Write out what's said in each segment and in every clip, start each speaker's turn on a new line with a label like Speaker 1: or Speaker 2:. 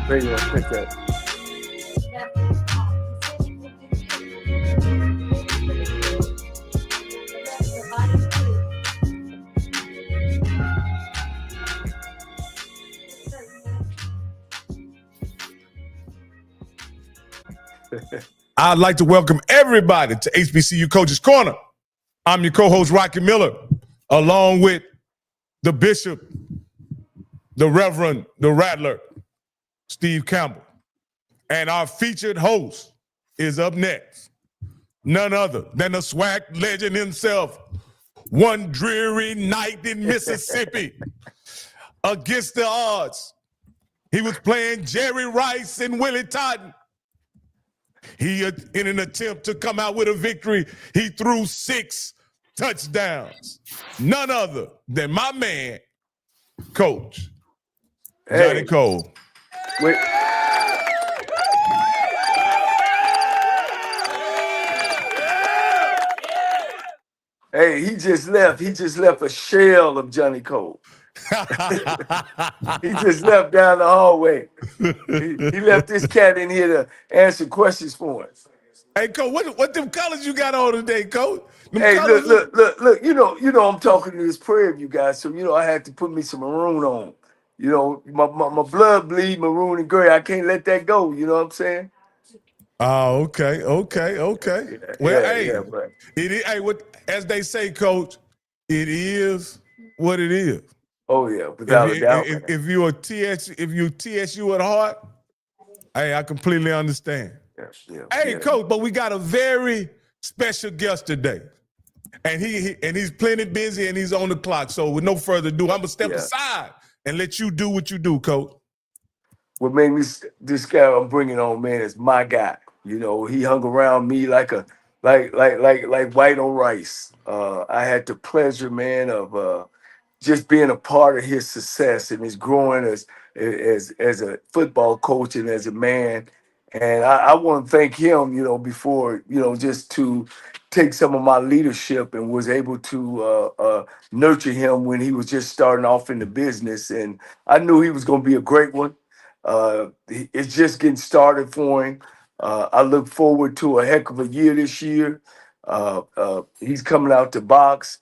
Speaker 1: There you go. Take that.
Speaker 2: I'd like to welcome everybody to HBCU Coaches Corner. I'm your co-host, Rocky Miller, along with the Bishop, the Reverend, the Rattler, Steve Campbell. And our featured host is up next. None other than the SWAC legend himself. One dreary night in Mississippi, against the odds, he was playing Jerry Rice and Willie Totten. He, in an attempt to come out with a victory, he threw 6 touchdowns. None other than my man, Coach Johnnie Cole.
Speaker 1: Wait. Hey, he just left. He just left a shell of Johnnie Cole. He just left down the hallway. He left this cat in here to answer questions for us.
Speaker 2: Hey, Coach, what them colors you got on today, Coach?
Speaker 1: Hey, look. You know, I'm talking to this Prairie View guy, so I had to put me some maroon on. My blood bleed maroon and gray. I can't let that go. You know what I'm saying?
Speaker 2: Oh, okay. Well, as they say, Coach, it is what it is.
Speaker 1: Oh yeah, without a doubt.
Speaker 2: If you TSU at heart, hey, I completely understand. Yeah. Coach, but we got a very special guest today, and he's plenty busy and he's on the clock. So with no further ado, I'm gonna step aside and let you do what you do, Coach.
Speaker 1: What made me this guy I'm bringing on, man, is my guy. He hung around me like white on rice. I had the pleasure, man, of just being a part of his success and his growing as a football coach and as a man. And I want to thank him, before, just to take some of my leadership and was able to nurture him when he was just starting off in the business. And I knew he was going to be a great one. It's just getting started for him. I look forward to a heck of a year this year. He's coming out to box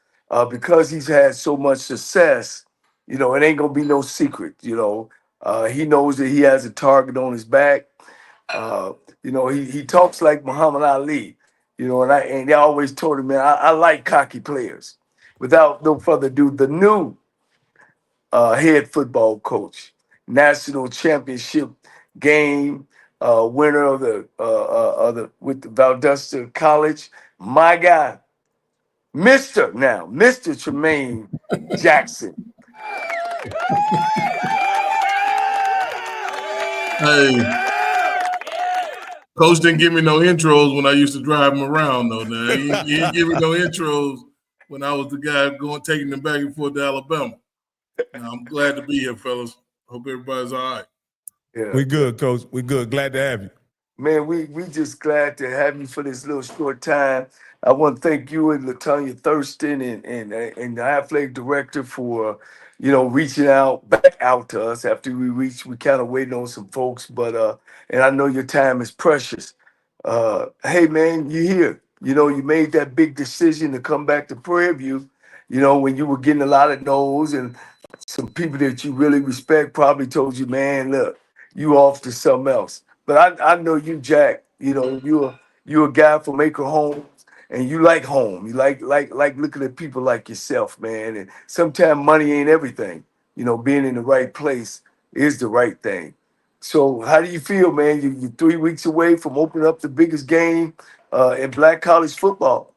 Speaker 1: because he's had so much success. It ain't going to be no secret. He knows that he has a target on his back. He talks like Muhammad Ali, and they always told him, man, I like cocky players. Without no further ado, the new head football coach, national championship game winner of the with the Valdosta College, my guy, Mr. Tremaine Jackson.
Speaker 3: Hey. Coach didn't give me no intros when I used to drive him around, though. Now he didn't give me no intros when I was the guy taking them back and forth to Alabama. Now, I'm glad to be here, fellas. Hope everybody's all right.
Speaker 2: Yeah, we good, Coach. We good. Glad to have you.
Speaker 1: Man, we just glad to have you for this little short time. I want to thank you and LaTanya Thurston and the athletic director for reaching back out to us after we kind of waiting on some folks, but and I know your time is precious. Hey man, you here. You made that big decision to come back to Prairie View, when you were getting a lot of no's, and some people that you really respect probably told you, man, look, you off to something else. But I know you, Jack, you're a guy from Acre Home. And you like home. You like looking at people like yourself, man. And sometimes money ain't everything. Being in the right place is the right thing. So how do you feel, man? You're 3 weeks away from opening up the biggest game in Black college football.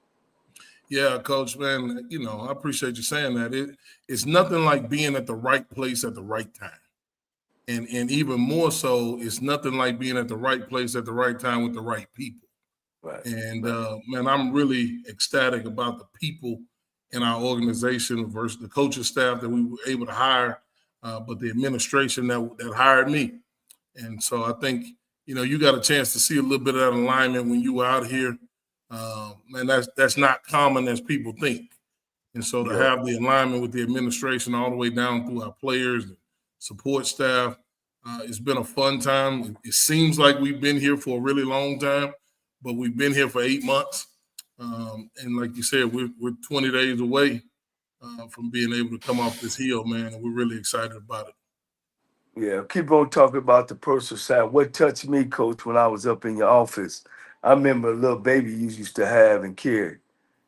Speaker 3: Yeah, Coach, man, I appreciate you saying that. It's nothing like being at the right place at the right time. And even more so, it's nothing like being at the right place at the right time with the right people.
Speaker 1: Right.
Speaker 3: And, man, I'm really ecstatic about the people in our organization versus the coaching staff that we were able to hire, but the administration that hired me. And so I think, you got a chance to see a little bit of that alignment when you were out here. And that's not common as people think. And so to have the alignment with the administration all the way down through our players, the support staff, It's been a fun time. It seems like we've been here for a really long time, but we've been here for 8 months. And like you said, we're 20 days away from being able to come off this hill, man, and we're really excited about it.
Speaker 1: Yeah, keep on talking about the personal side. What touched me, Coach, when I was up in your office, I remember a little baby you used to have and carry.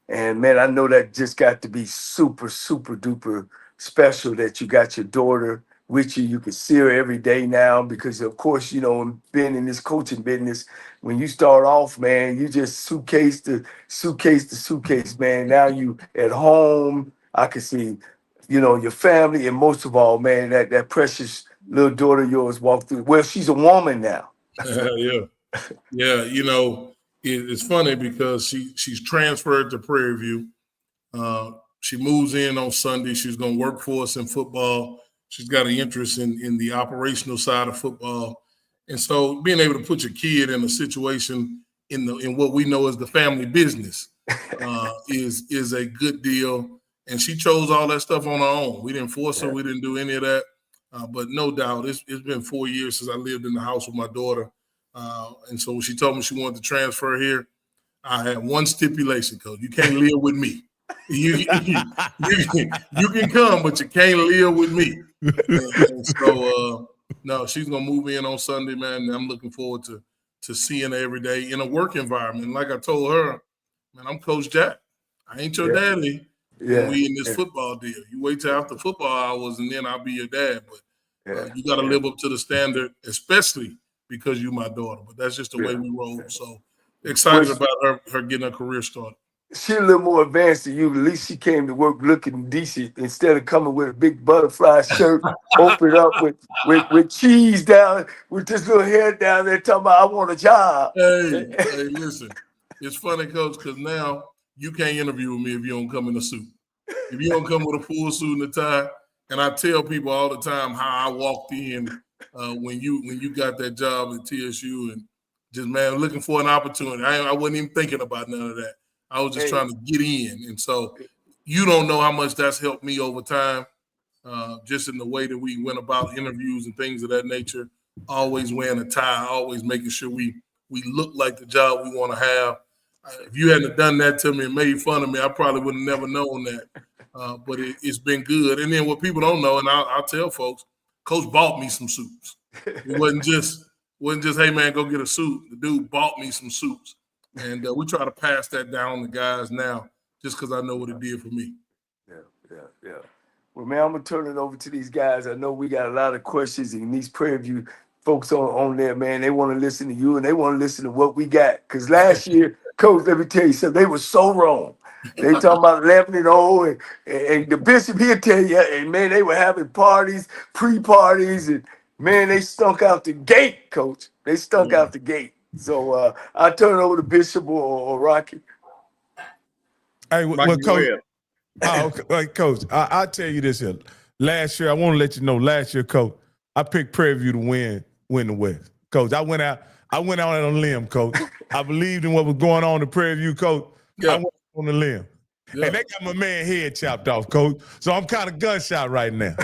Speaker 1: And man, I know that just got to be super, super duper special that you got your daughter with you. You can see her every day now because, of course, you know, being in this coaching business, when you start off, man, you just suitcase to suitcase to suitcase, man. Now you at home. I can see, you know, your family, and most of all, man, that precious little daughter of yours walk through. Well, she's a woman now.
Speaker 3: Yeah. You know, it's funny because she's transferred to Prairie View. She moves in on Sunday.'s going to work for us in football. She's got an interest in the operational side of football. And so being able to put your kid in a situation in what we know as the family business is a good deal. And she chose all that stuff on her own. We didn't force her. We didn't do any of that. But no doubt, it's been 4 years since I lived in the house with my daughter. And so when she told me she wanted to transfer here, I had one stipulation, Coach. You can't live with me. You can come, but you can't live with me. And so, no, she's going to move in on Sunday, man. And I'm looking forward to seeing her every day in a work environment. Like I told her, man, I'm Coach Jack. I ain't your daddy when we in this football deal. You wait till after football hours, and then I'll be your dad. But you got to live up to the standard, especially because you're my daughter. But that's just the way we roll. So excited about her getting her career started.
Speaker 1: She's a little more advanced than you. At least she came to work looking decent instead of coming with a big butterfly shirt, open up with cheese down, with this little head down there talking about, I want a job.
Speaker 3: Hey, listen. It's funny, Coach, because now you can't interview with me if you don't come in a suit. If you don't come with a full suit and a tie, and I tell people all the time how I walked in when you got that job at TSU and just, man, looking for an opportunity. I wasn't even thinking about none of that. I was just trying to get in. And so you don't know how much that's helped me over time, just in the way that we went about interviews and things of that nature, always wearing a tie, always making sure we look like the job we want to have. If you hadn't done that to me and made fun of me, I probably would have never known that. But it's been good. And then what people don't know, and I'll tell folks, Coach bought me some suits. It wasn't just, hey, man, go get a suit. The dude bought me some suits. And we try to pass that down to guys now just because I know what it did for me.
Speaker 1: Yeah. Well, man, I'm going to turn it over to these guys. I know we got a lot of questions, and these Prairie View folks on there, man, they want to listen to you, and they want to listen to what we got. Because last year, Coach, let me tell you something, they were so wrong. They talking about 11-0, and the bishop, he'll tell you, and man, they were having parties, pre-parties, and man, they stunk out the gate, Coach. They stunk out the gate. So I'll turn it over to Bishop or Rocky.
Speaker 2: Hey, well, Coach, Coach, I'll tell you this here. Last year, I want to let you know, Coach, I picked Prairie View to win the West. Coach, I went out on a limb, Coach. I believed in what was going on in Prairie View, Coach. I went on the limb. And they got my man head chopped off, Coach. So I'm kind of gunshot right now.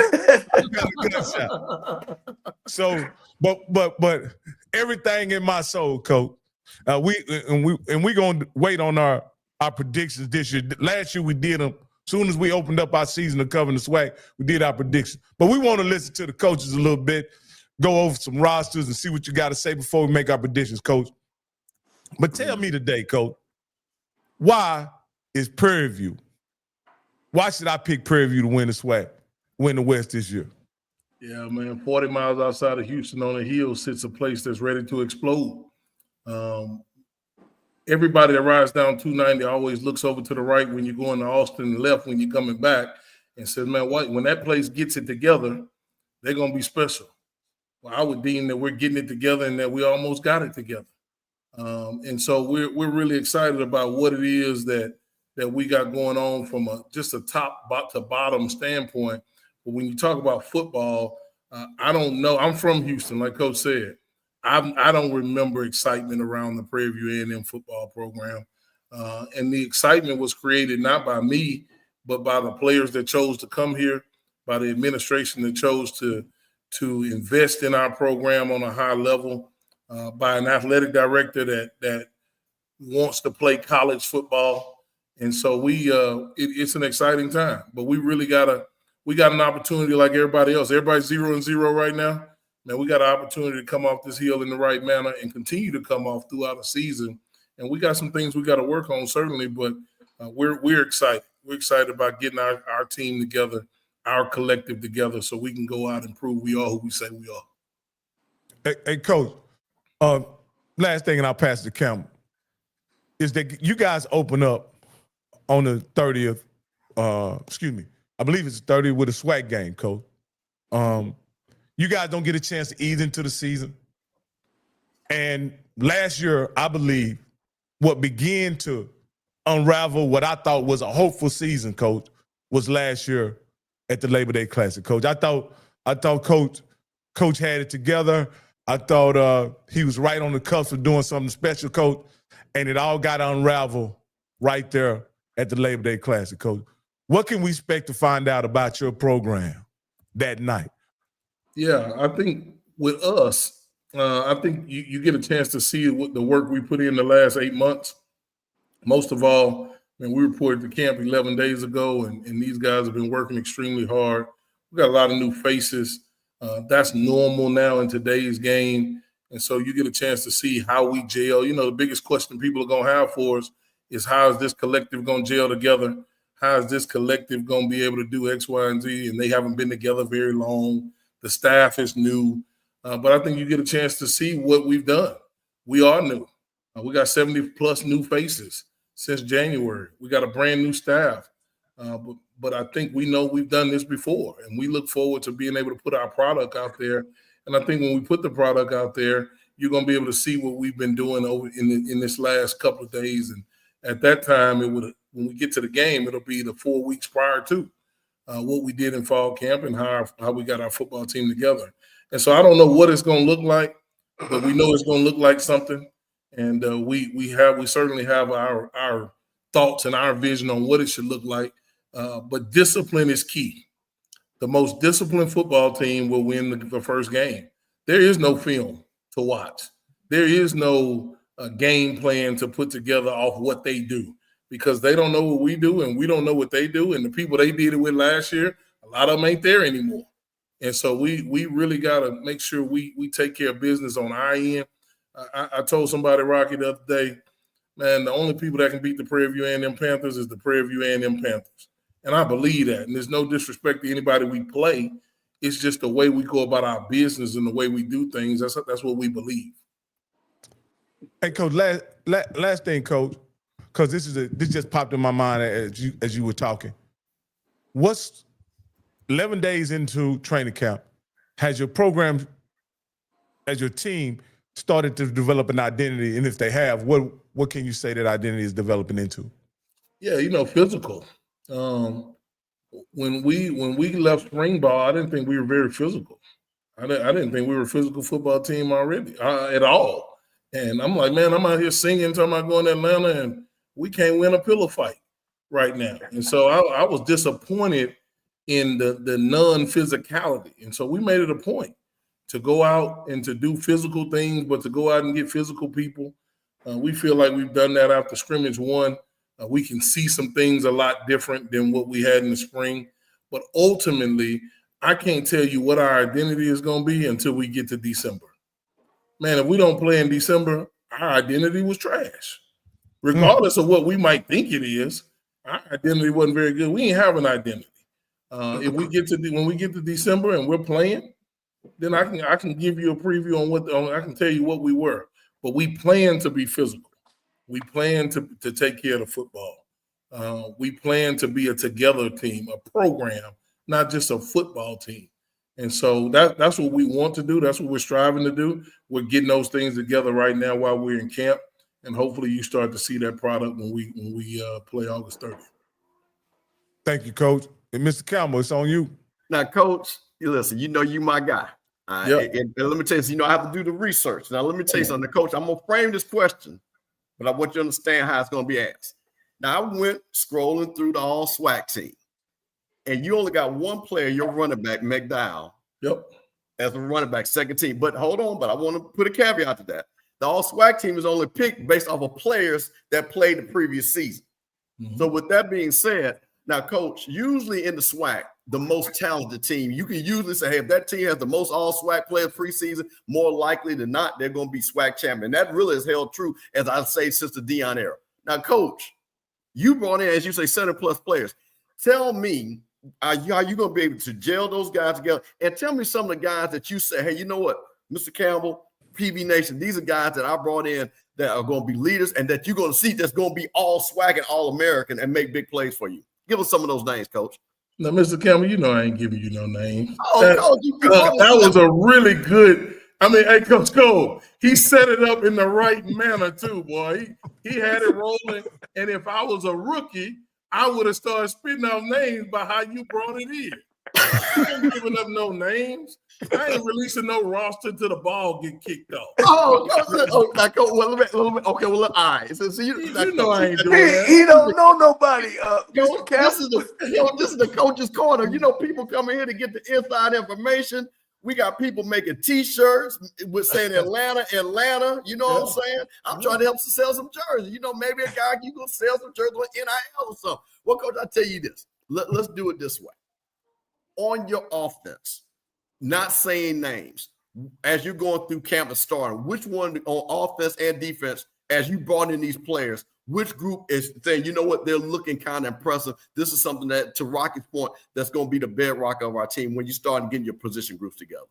Speaker 2: So, but everything in my soul, Coach. We gonna wait on our predictions this year. Last year we did them. As soon as we opened up our season of covering the SWAC, we did our predictions. But we want to listen to the coaches a little bit, go over some rosters and see what you got to say before we make our predictions, Coach. But tell me today, Coach, why is Prairie View? Why should I pick Prairie View to win the SWAC, win the West this year?
Speaker 3: Yeah, man, 40 miles outside of Houston on a hill sits a place that's ready to explode. Everybody that rides down 290 always looks over to the right when you're going to Austin and left when you're coming back and says, man, when that place gets it together, they're going to be special. Well, I would deem that we're getting it together and that we almost got it together. And so we're really excited about what it is that we got going on from just a top to bottom standpoint. But when you talk about football, I don't know. I'm from Houston, like Coach said. I don't remember excitement around the Prairie View A&M football program. And the excitement was created not by me, but by the players that chose to come here, by the administration that chose to to invest in our program on a high level by an athletic director that wants to play college football. And so it's an exciting time, but we got an opportunity like everybody else. Everybody's 0-0 right now. Man, we got an opportunity to come off this hill in the right manner and continue to come off throughout the season. And we got some things we got to work on, certainly, but we're excited. We're excited about getting our team together, our collective together, so we can go out and prove we are who we say we are.
Speaker 2: Hey Coach, last thing, and I'll pass it to Campbell, is that you guys open up on the 30th, I believe it's the 30th with a SWAC game, Coach. You guys don't get a chance to ease into the season. And last year, I believe, what began to unravel what I thought was a hopeful season, Coach, was last year at the Labor Day Classic, Coach. I thought Coach had it together. I thought he was right on the cusp of doing something special, Coach, and it all got unraveled right there at the Labor Day Classic, Coach. What can we expect to find out about your program that night?
Speaker 3: Yeah, I think with us, I think you get a chance to see what the work we put in the last 8 months. Most of all, we reported to camp 11 days ago, and these guys have been working extremely hard. We got a lot of new faces. That's normal now in today's game. And so you get a chance to see how we gel. You know, the biggest question people are going to have for us is how is this collective going to gel together? How is this collective going to be able to do X, Y, and Z? And they haven't been together very long. The staff is new. But I think you get a chance to see what we've done. We are new. We got 70-plus new faces since January. We got a brand new staff. But I think we know we've done this before, and we look forward to being able to put our product out there. And I think when we put the product out there, you're going to be able to see what we've been doing over in this last couple of days. And at that time, when we get to the game, it'll be the 4 weeks prior to what we did in fall camp and how we got our football team together. And so I don't know what it's going to look like, but we know it's going to look like something. And we certainly have our thoughts and our vision on what it should look like. But discipline is key. The most disciplined football team will win the first game. There is no film to watch. There is no game plan to put together off what they do, because they don't know what we do and we don't know what they do. And the people they did it with last year, a lot of them ain't there anymore. And so we really got to make sure we take care of business on our end. I told somebody, Rocky, the other day, man, the only people that can beat the Prairie View A&M Panthers is the Prairie View A&M Panthers. And I believe that. And there's no disrespect to anybody we play. It's just the way we go about our business and the way we do things. That's what we believe.
Speaker 2: Hey, Coach, last thing, Coach, because this just popped in my mind as you were talking. What's 11 days into training camp? Has your program, has your team started to develop an identity? And if they have, what can you say that identity is developing into?
Speaker 3: Yeah, physical. When we left spring ball, I didn't think we were very physical. I didn't think we were a physical football team already at all. And I'm like, man, I'm out here singing, talking about going to Atlanta, and we can't win a pillow fight right now. And so I was disappointed in the non-physicality. And so we made it a point to go out and to do physical things, but to go out and get physical people. We feel like we've done that after scrimmage one. We can see some things a lot different than what we had in the spring. But ultimately, I can't tell you what our identity is going to be until we get to December. Man, if we don't play in December, our identity was trash. Regardless of what we might think it is, our identity wasn't very good. We ain't have an identity. If we get to when we get to December and we're playing, then I can give you a preview on I can tell you what we were. But we plan to be physical. We plan to take care of the football. We plan to be a together team, a program, not just a football team. And so that's what we want to do. That's what we're striving to do. We're getting those things together right now while we're in camp. And hopefully you start to see that product when we play August 30th.
Speaker 2: Thank you, Coach. And Mr. Campbell, it's on you.
Speaker 4: Now, Coach, listen, you my guy.
Speaker 3: Yep.
Speaker 4: And let me tell you, I have to do the research. Now, let me tell you something, Coach. I'm going to frame this question, but I want you to understand how it's going to be asked. Now, I went scrolling through the all SWAC team, and you only got one player, your running back, McDowell,
Speaker 3: Yep.
Speaker 4: as a running back, second team. But hold on, but I want to put a caveat to that. The all SWAC team is only picked based off of players that played the previous season. Mm-hmm. So with that being said, now, Coach, usually in the SWAC, the most talented team, you can usually say, hey, if that team has the most all SWAC players preseason, more likely than not, they're going to be SWAC champion. That really has held true, as I say, since the Deion era. Now, Coach, you brought in, as you say, 7+ players. Tell me, are you going to be able to gel those guys together? And tell me some of the guys that you say, hey, you know what, Mr. Campbell, PV Nation, these are guys that I brought in that are going to be leaders and that you're going to see that's going to be all SWAC and all American and make big plays for you. Give us some of those names, Coach.
Speaker 3: Now, Mr. Campbell, you know I ain't giving you no names.
Speaker 4: Oh, Coach,
Speaker 3: that was a really good. I mean, hey, Coach Cole, he set it up in the right manner too, boy. He had it rolling, and if I was a rookie, I would have started spitting out names by how you brought it in. I ain't giving up no names. I ain't releasing no roster till the ball get kicked off.
Speaker 4: Oh, Coach, well, okay, well, all right. So
Speaker 3: you know I ain't doing that.
Speaker 1: He don't know nobody.
Speaker 4: This is the Coach's Corner. You know, people come in here to get the inside information. We got people making T-shirts with saying Atlanta. You know what I'm saying? I'm trying to help sell some jerseys. You know, maybe a guy you gonna sell some jerseys with NIL or something. Well, Coach, I tell you this. Let's do it this way. On your offense, not saying names, as you're going through camp and starting, which one on offense and defense, as you brought in these players, which group is saying, you know what, they're looking kind of impressive. This is something that, to Rocky's point, that's going to be the bedrock of our team when you start getting your position groups together.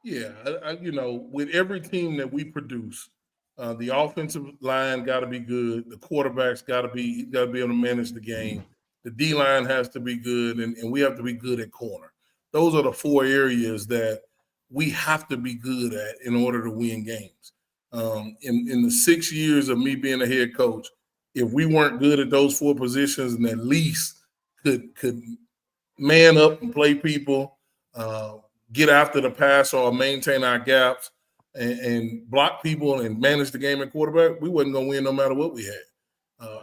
Speaker 3: Yeah, you know, with every team that we produce, the offensive line got to be good. The quarterback's got to be able to manage the game. The D-line has to be good, and we have to be good at corner. Those are the 4 areas that we have to be good at in order to win games. In the 6 years of me being a head coach, if we weren't good at those 4 positions and at least could man up and play people, get after the pass or maintain our gaps and block people and manage the game at quarterback, we wasn't going to win no matter what we had.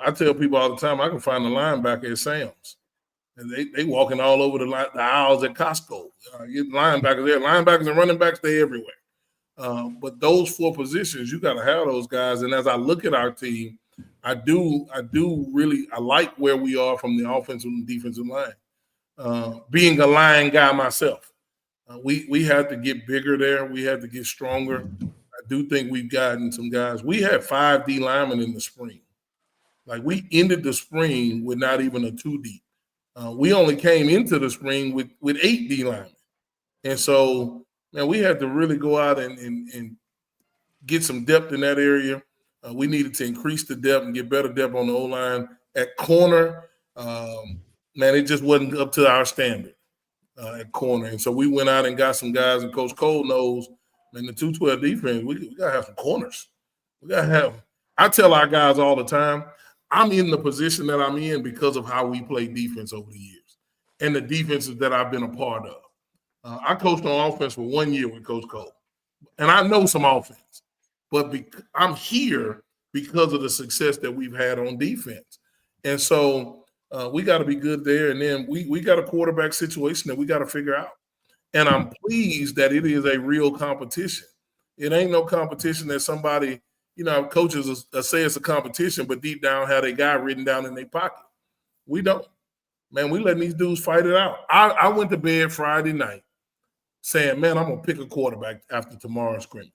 Speaker 3: I tell people all the time, I can find a linebacker at Sam's. And they walking all over the aisles at Costco. Linebackers there. Linebackers and running backs, they everywhere. But those 4 positions, you got to have those guys. And as I look at our team, I like where we are from the offensive and defensive line. Being a line guy myself, we had to get bigger there. We had to get stronger. I do think we've gotten some guys. We had 5 D linemen in the spring. Like, we ended the spring with not even a 2 deep. We only came into the spring with 8 D linemen. And so, man, we had to really go out and get some depth in that area. We needed to increase the depth and get better depth on the O-line. At corner, man, it just wasn't up to our standard at corner. And so we went out and got some guys, and Coach Cole knows, man, the 212 defense, we got to have some corners. I tell our guys all the time, I'm in the position that I'm in because of how we play defense over the years and the defenses that I've been a part of. I coached on offense for 1 year with Coach Cole, and I know some offense, but I'm here because of the success that we've had on defense. And so we got to be good there, and then we got a quarterback situation that we got to figure out. And I'm pleased that it is a real competition. It ain't no competition that somebody – you know, coaches say it's a competition, but deep down have their guy written down in their pocket. We don't. Man, we letting these dudes fight it out. I went to bed Friday night saying, man, I'm going to pick a quarterback after tomorrow's scrimmage.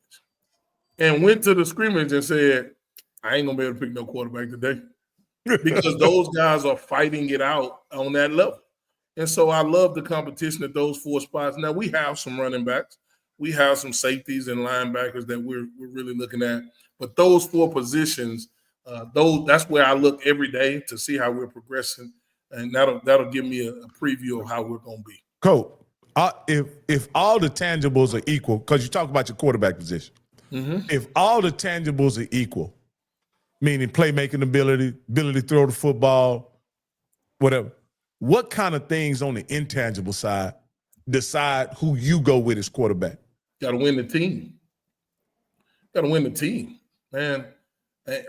Speaker 3: And went to the scrimmage and said, I ain't going to be able to pick no quarterback today because those guys are fighting it out on that level. And so I love the competition at those 4 spots. Now, we have some running backs. We have some safeties and linebackers that we're really looking at. But those 4 positions, that's where I look every day to see how we're progressing, and that'll give me a preview of how we're going to be.
Speaker 2: Coach, if all the tangibles are equal, because you talk about your quarterback position, if all the tangibles are equal, meaning playmaking ability to throw the football, whatever, what kind of things on the intangible side decide who you go with as quarterback?
Speaker 3: Got to win the team. Man,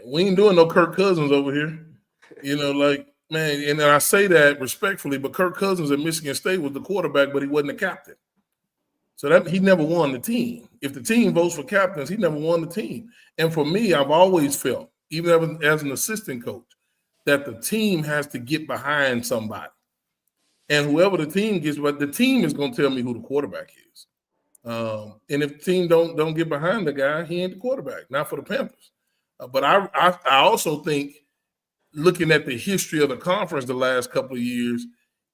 Speaker 3: we ain't doing no Kirk Cousins over here. You know, like, man, and I say that respectfully, but Kirk Cousins at Michigan State was the quarterback, but he wasn't the captain. So that he never won the team. If the team votes for captains, he never won the team. And for me, I've always felt, even as an assistant coach, that the team has to get behind somebody. And whoever the team gets, but the team is going to tell me who the quarterback is. And if the team don't get behind the guy, he ain't the quarterback. Not for the Panthers. But I also think, looking at the history of the conference the last couple of years,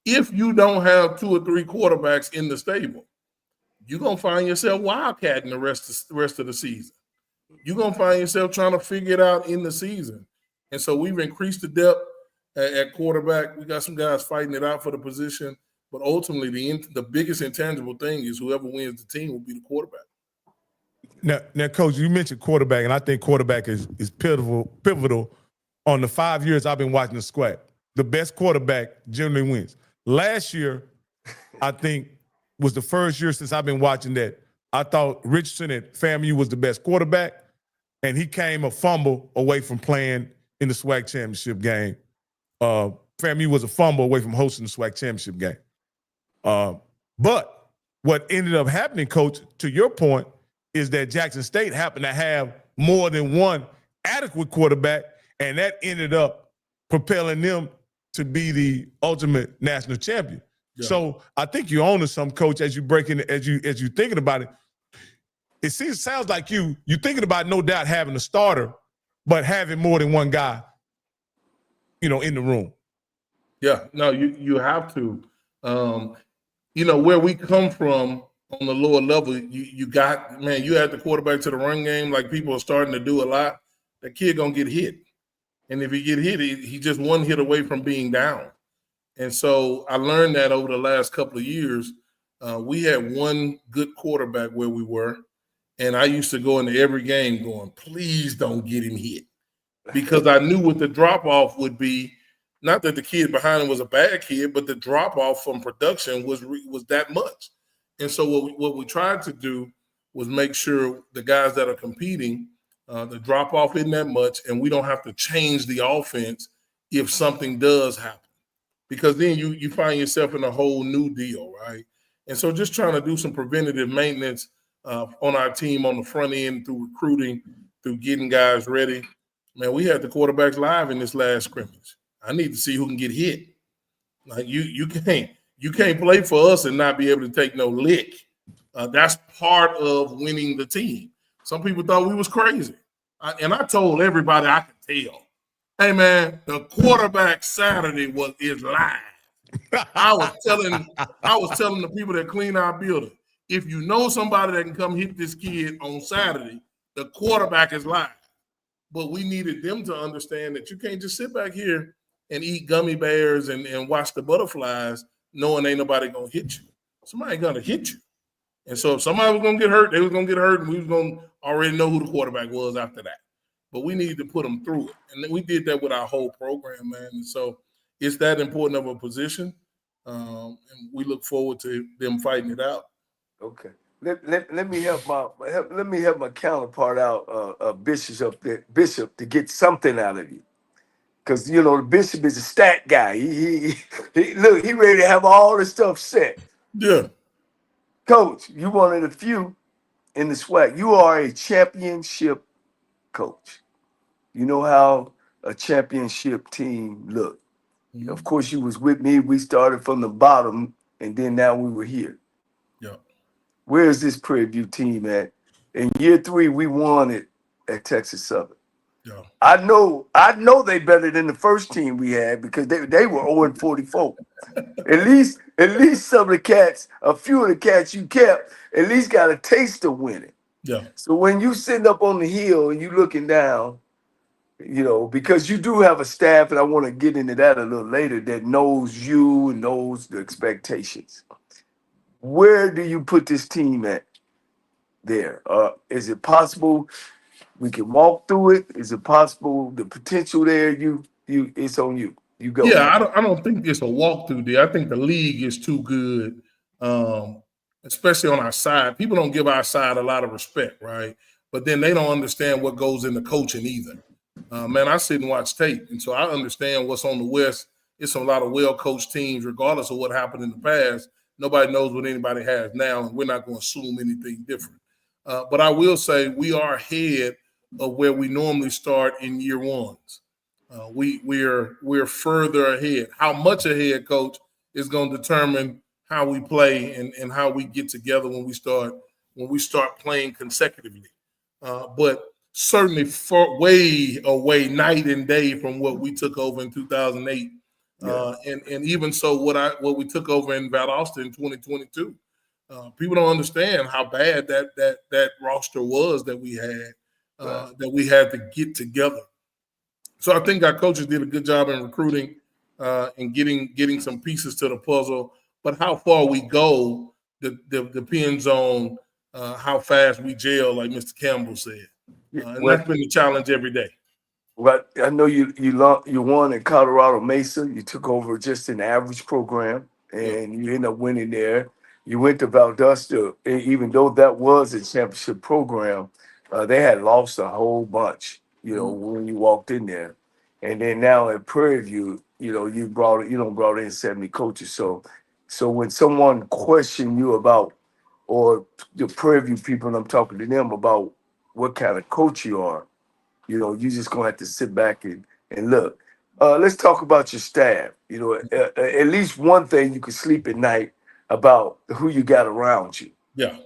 Speaker 3: if you don't have 2 or 3 quarterbacks in the stable, you're going to find yourself wildcatting the rest of the season. You're going to find yourself trying to figure it out in the season. And so we've increased the depth at quarterback. We got some guys fighting it out for the position. But ultimately, the biggest intangible thing is whoever wins the team will be the quarterback.
Speaker 2: Now, Coach, you mentioned quarterback, and I think quarterback is pivotal on the 5 years I've been watching the SWAC. The best quarterback generally wins. Last year, I think, was the first year since I've been watching that I thought Richardson at FAMU was the best quarterback, and he came a fumble away from playing in the SWAC championship game. FAMU was a fumble away from hosting the SWAC championship game. But what ended up happening, Coach, to your point, is that Jackson State happened to have more than one adequate quarterback, and that ended up propelling them to be the ultimate national champion. Yeah. So I think you're on to some, Coach, as you thinking about it. It sounds like you're thinking about, no doubt, having a starter, but having more than one guy, in the room.
Speaker 3: Yeah, no, you have to. Where we come from on the lower level, you had the quarterback to the run game, like people are starting to do a lot. That kid gonna get hit, and if he get hit, he just one hit away from being down. And so I learned that over the last couple of years. We had one good quarterback where we were, and I used to go into every game going, please don't get him hit, because I knew what the drop-off would be. Not that the kid behind him was a bad kid, but the drop-off from production was that much. And so what we tried to do was make sure the guys that are competing, the drop-off isn't that much, and we don't have to change the offense if something does happen. Because then you find yourself in a whole new deal, right? And so just trying to do some preventative maintenance on our team on the front end through recruiting, through getting guys ready. Man, we had the quarterbacks live in this last scrimmage. I need to see who can get hit. Like you can't play for us and not be able to take no lick. That's part of winning the team. Some people thought we was crazy. And I told everybody I could tell. Hey man, the quarterback Saturday is live. I was telling the people that clean our building, if you know somebody that can come hit this kid on Saturday, the quarterback is live. But we needed them to understand that you can't just sit back here and eat gummy bears and watch the butterflies knowing ain't nobody going to hit you. Somebody going to hit you. And so if somebody was going to get hurt, they was going to get hurt, and we was going to already know who the quarterback was after that. But we needed to put them through it. And we did that with our whole program, man. And so it's that important of a position. And we look forward to them fighting it out.
Speaker 1: Okay. Let me help my counterpart out, Bishop, to get something out of you. Because the Bishop is a stat guy. He ready to have all the stuff set.
Speaker 3: Yeah.
Speaker 1: Coach, you one of the few in the SWAC. You are a championship coach. You know how a championship team look. Mm-hmm. Of course, you was with me. We started from the bottom, and then now we were here.
Speaker 3: Yeah.
Speaker 1: Where is this Prairie View team at? In year 3, we won it at Texas Southern.
Speaker 3: Yeah.
Speaker 1: I know they better than the first team we had, because they were 0-44. At least some of the cats, a few of the cats you kept, at least got a taste of winning.
Speaker 3: Yeah.
Speaker 1: So when you sitting up on the hill and you looking down, because you do have a staff, and I want to get into that a little later, that knows you and knows the expectations. Where do you put this team at there? Is it possible we can walk through it? Is it possible the potential there? It's on you. You go.
Speaker 3: Yeah, I don't think it's a walkthrough there. I think the league is too good, especially on our side. People don't give our side a lot of respect, right? But then they don't understand what goes into coaching either. Man, I sit and watch tape, and so I understand what's on the West. It's a lot of well-coached teams, regardless of what happened in the past. nobody knows what anybody has now, and we're not going to assume anything different. But I will say we are ahead of where we normally start in year ones. We're further ahead. How much ahead, Coach, is going to determine how we play and how we get together when we start playing consecutively. But certainly way away, night and day from what we took over in 2008. And even so, what we took over in Valdosta in 2022. People don't understand how bad that roster was that we had that we had to get together. So I think our coaches did a good job in recruiting and getting some pieces to the puzzle. But how far we go depends on how fast we gel, like Mr. Campbell said. And that's been the challenge every day.
Speaker 1: Well, I know you won in Colorado Mesa. You took over just an average program, and you ended up winning there. You went to Valdosta, even though that was a championship program, they had lost a whole bunch, when you walked in there. And then now at Prairie View, you brought in 70 coaches. So when someone questioned you about, or the Prairie View people, and I'm talking to them about what kind of coach you are, you just gonna have to sit back and look. Let's talk about your staff. At least one thing you can sleep at night about who you got around you.
Speaker 3: Yeah.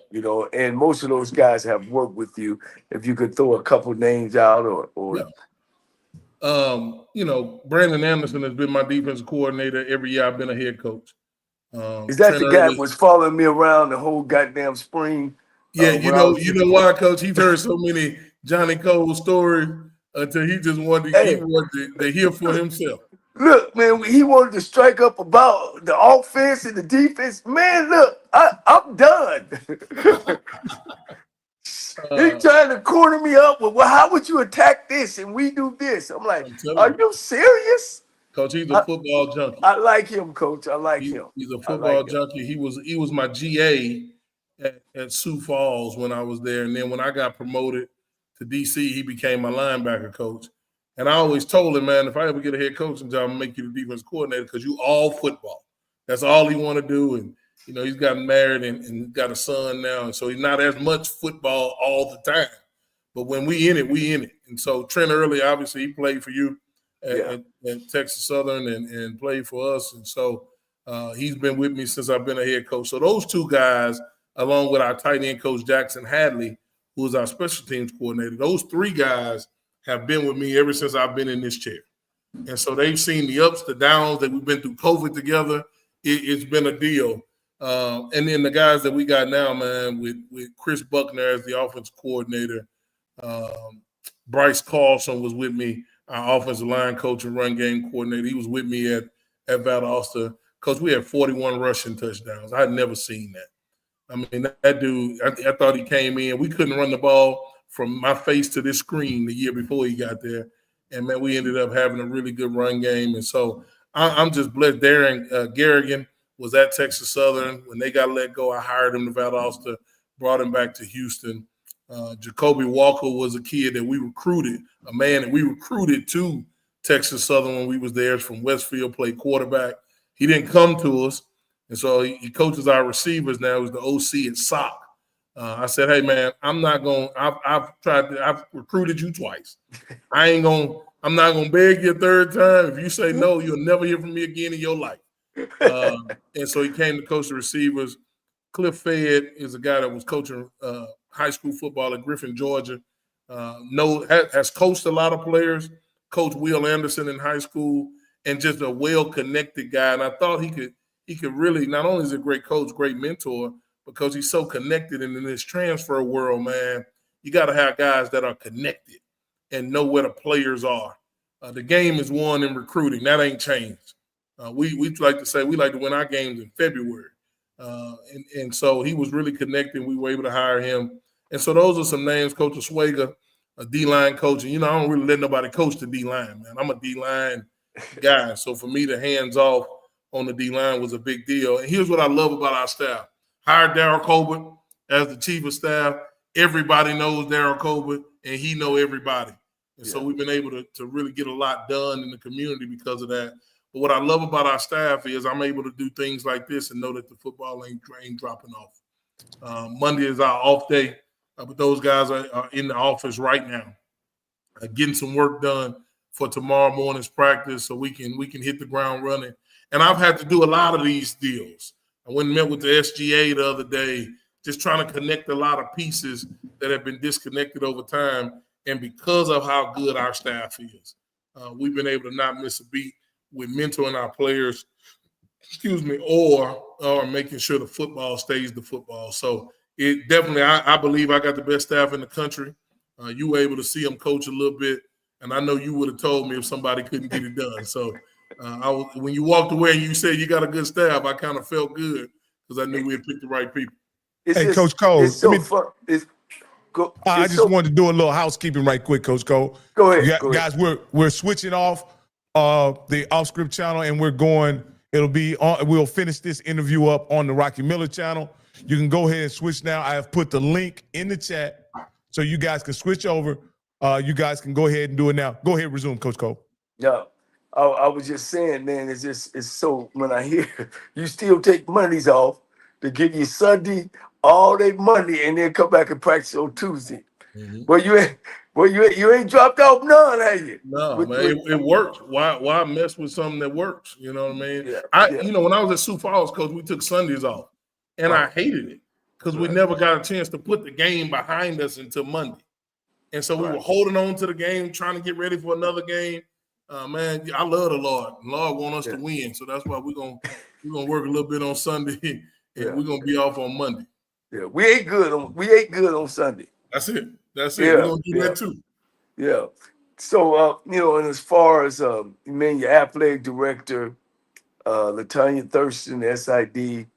Speaker 1: And most of those guys have worked with you. If you could throw a couple names out, or
Speaker 3: Brandon Anderson has been my defensive coordinator every year I've been a head coach.
Speaker 1: Is that the guy that was following me around the whole goddamn spring?
Speaker 3: Yeah, you know why, Coach? He's heard so many Johnnie Cole stories until he just wanted to hear for himself.
Speaker 1: Look, man, he wanted to strike up about the offense and the defense. Man, look, I'm done. He's trying to corner me up with, well, how would you attack this and we do this? I'm like, are you serious?
Speaker 3: Coach, he's a football junkie.
Speaker 1: I like him, Coach. I like him.
Speaker 3: He's a football junkie. He was my GA at Sioux Falls when I was there. And then when I got promoted to DC, he became my linebacker coach. And I always told him, man, if I ever get a head coaching job, I'm going to make you the defense coordinator because you all football. That's all he want to do. And, he's gotten married and got a son now. And so he's not as much football all the time. But when we in it, we in it. And so Trent Early, obviously, he played for you at Texas Southern and played for us. And so he's been with me since I've been a head coach. So those two guys, along with our tight end coach, Jackson Hadley, who is our special teams coordinator, those three guys have been with me ever since I've been in this chair. And so they've seen the ups, the downs, that we've been through COVID together. It's been a deal. And then the guys that we got now, man, with Chris Buckner as the offensive coordinator, Bryce Carlson was with me, our offensive line coach and run game coordinator. He was with me at Valdosta because we had 41 rushing touchdowns. I had never seen that. I mean, that dude, I thought he came in. We couldn't run the ball from my face to this screen the year before he got there. And, man, we ended up having a really good run game. And so I'm just blessed. Darren Garrigan was at Texas Southern. When they got let go, I hired him to Valdosta, brought him back to Houston. Jacoby Walker was a kid that we recruited, a man that we recruited to Texas Southern when we was there from Westfield, played quarterback. He didn't come to us. And so he coaches our receivers now. He's the OC at SWAC. I said, hey, man, I'm not going – I've recruited you twice. I'm not going to beg you a third time. If you say no, you'll never hear from me again in your life. And so he came to coach the receivers. Cliff Fayette is a guy that was coaching high school football at Griffin, Georgia. Has coached a lot of players, coached Will Anderson in high school, and just a well-connected guy. And I thought he could really, not only is he a great coach, great mentor, because he's so connected. And in this transfer world, man, you got to have guys that are connected and know where the players are. The game is won in recruiting. That ain't changed. We like to say we like to win our games in February. And so he was really connected. We were able to hire him. And so those are some names. Coach Oswega, a D-line coach. And, I don't really let nobody coach the D-line, man. I'm a D-line guy. So for me, the hands-off on the D-line was a big deal. And here's what I love about our staff. Hired Darryl Colbert as the chief of staff. Everybody knows Darryl Colbert, and he know everybody. And so we've been able to really get a lot done in the community because of that. But what I love about our staff is I'm able to do things like this and know that the football ain't dropping off. Monday is our off day, but those guys are in the office right now, getting some work done for tomorrow morning's practice, so we can hit the ground running. And I've had to do a lot of these deals. I went and met with the SGA the other day, just trying to connect a lot of pieces that have been disconnected over time. And because of how good our staff is, we've been able to not miss a beat with mentoring our players, or making sure the football stays the football. So it definitely, I believe I got the best staff in the country. You were able to see them coach a little bit, and I know you would have told me if somebody couldn't get it done. So when you walked away and you said you got a good staff, I kind of felt good because I knew we had picked the right people.
Speaker 2: Hey, Coach Cole.
Speaker 1: It's so fun.
Speaker 2: I just wanted to do a little housekeeping right quick, Coach Cole.
Speaker 1: Go ahead.
Speaker 2: Guys, we're switching off the off-script channel, and we're going. It'll be on. We'll finish this interview up on the Rocky Miller channel. You can go ahead and switch now. I have put the link in the chat so you guys can switch over. You guys can go ahead and do it now. Go ahead, resume, Coach Cole.
Speaker 1: Yeah, I was just saying, man. It's so when I hear you still take Mondays off to give you Sunday all day Monday, and then come back and practice on Tuesday. Mm-hmm. Well, you ain't dropped off none, have you?
Speaker 3: No, man, it works. Why mess with something that works? You know what I mean? Yeah. When I was at Sioux Falls, Coach, we took Sundays off, and I hated it because we never got a chance to put the game behind us until Monday, and so we were holding on to the game, trying to get ready for another game. Man, I love the Lord. The Lord want us to win, so that's why we're gonna work a little bit on Sunday, and we're gonna be off on Monday.
Speaker 1: Yeah, we ate good on Sunday.
Speaker 3: That's it.
Speaker 1: Yeah,
Speaker 3: we're gonna do that too.
Speaker 1: Yeah. So and as far as your athletic director, LaTanya Thurston, SID,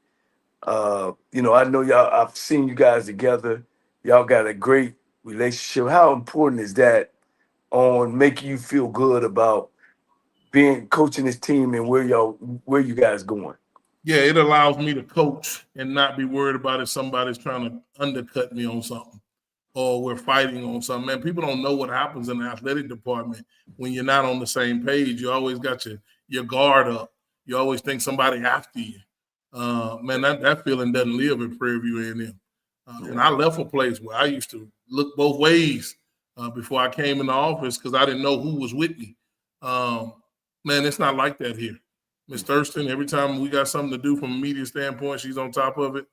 Speaker 1: I know y'all. I've seen you guys together. Y'all got a great relationship. How important is that on making you feel good about coaching this team and where you guys going?
Speaker 3: Yeah, it allows me to coach and not be worried about if somebody's trying to undercut me on something or we're fighting on something. Man, people don't know what happens in the athletic department when you're not on the same page. You always got your guard up. You always think somebody after you. Man, that feeling doesn't live at Prairie View A&M. And I left a place where I used to look both ways before I came in the office because I didn't know who was with me. Man, it's not like that here. Ms. Thurston, every time we got something to do from a media standpoint, she's on top of it.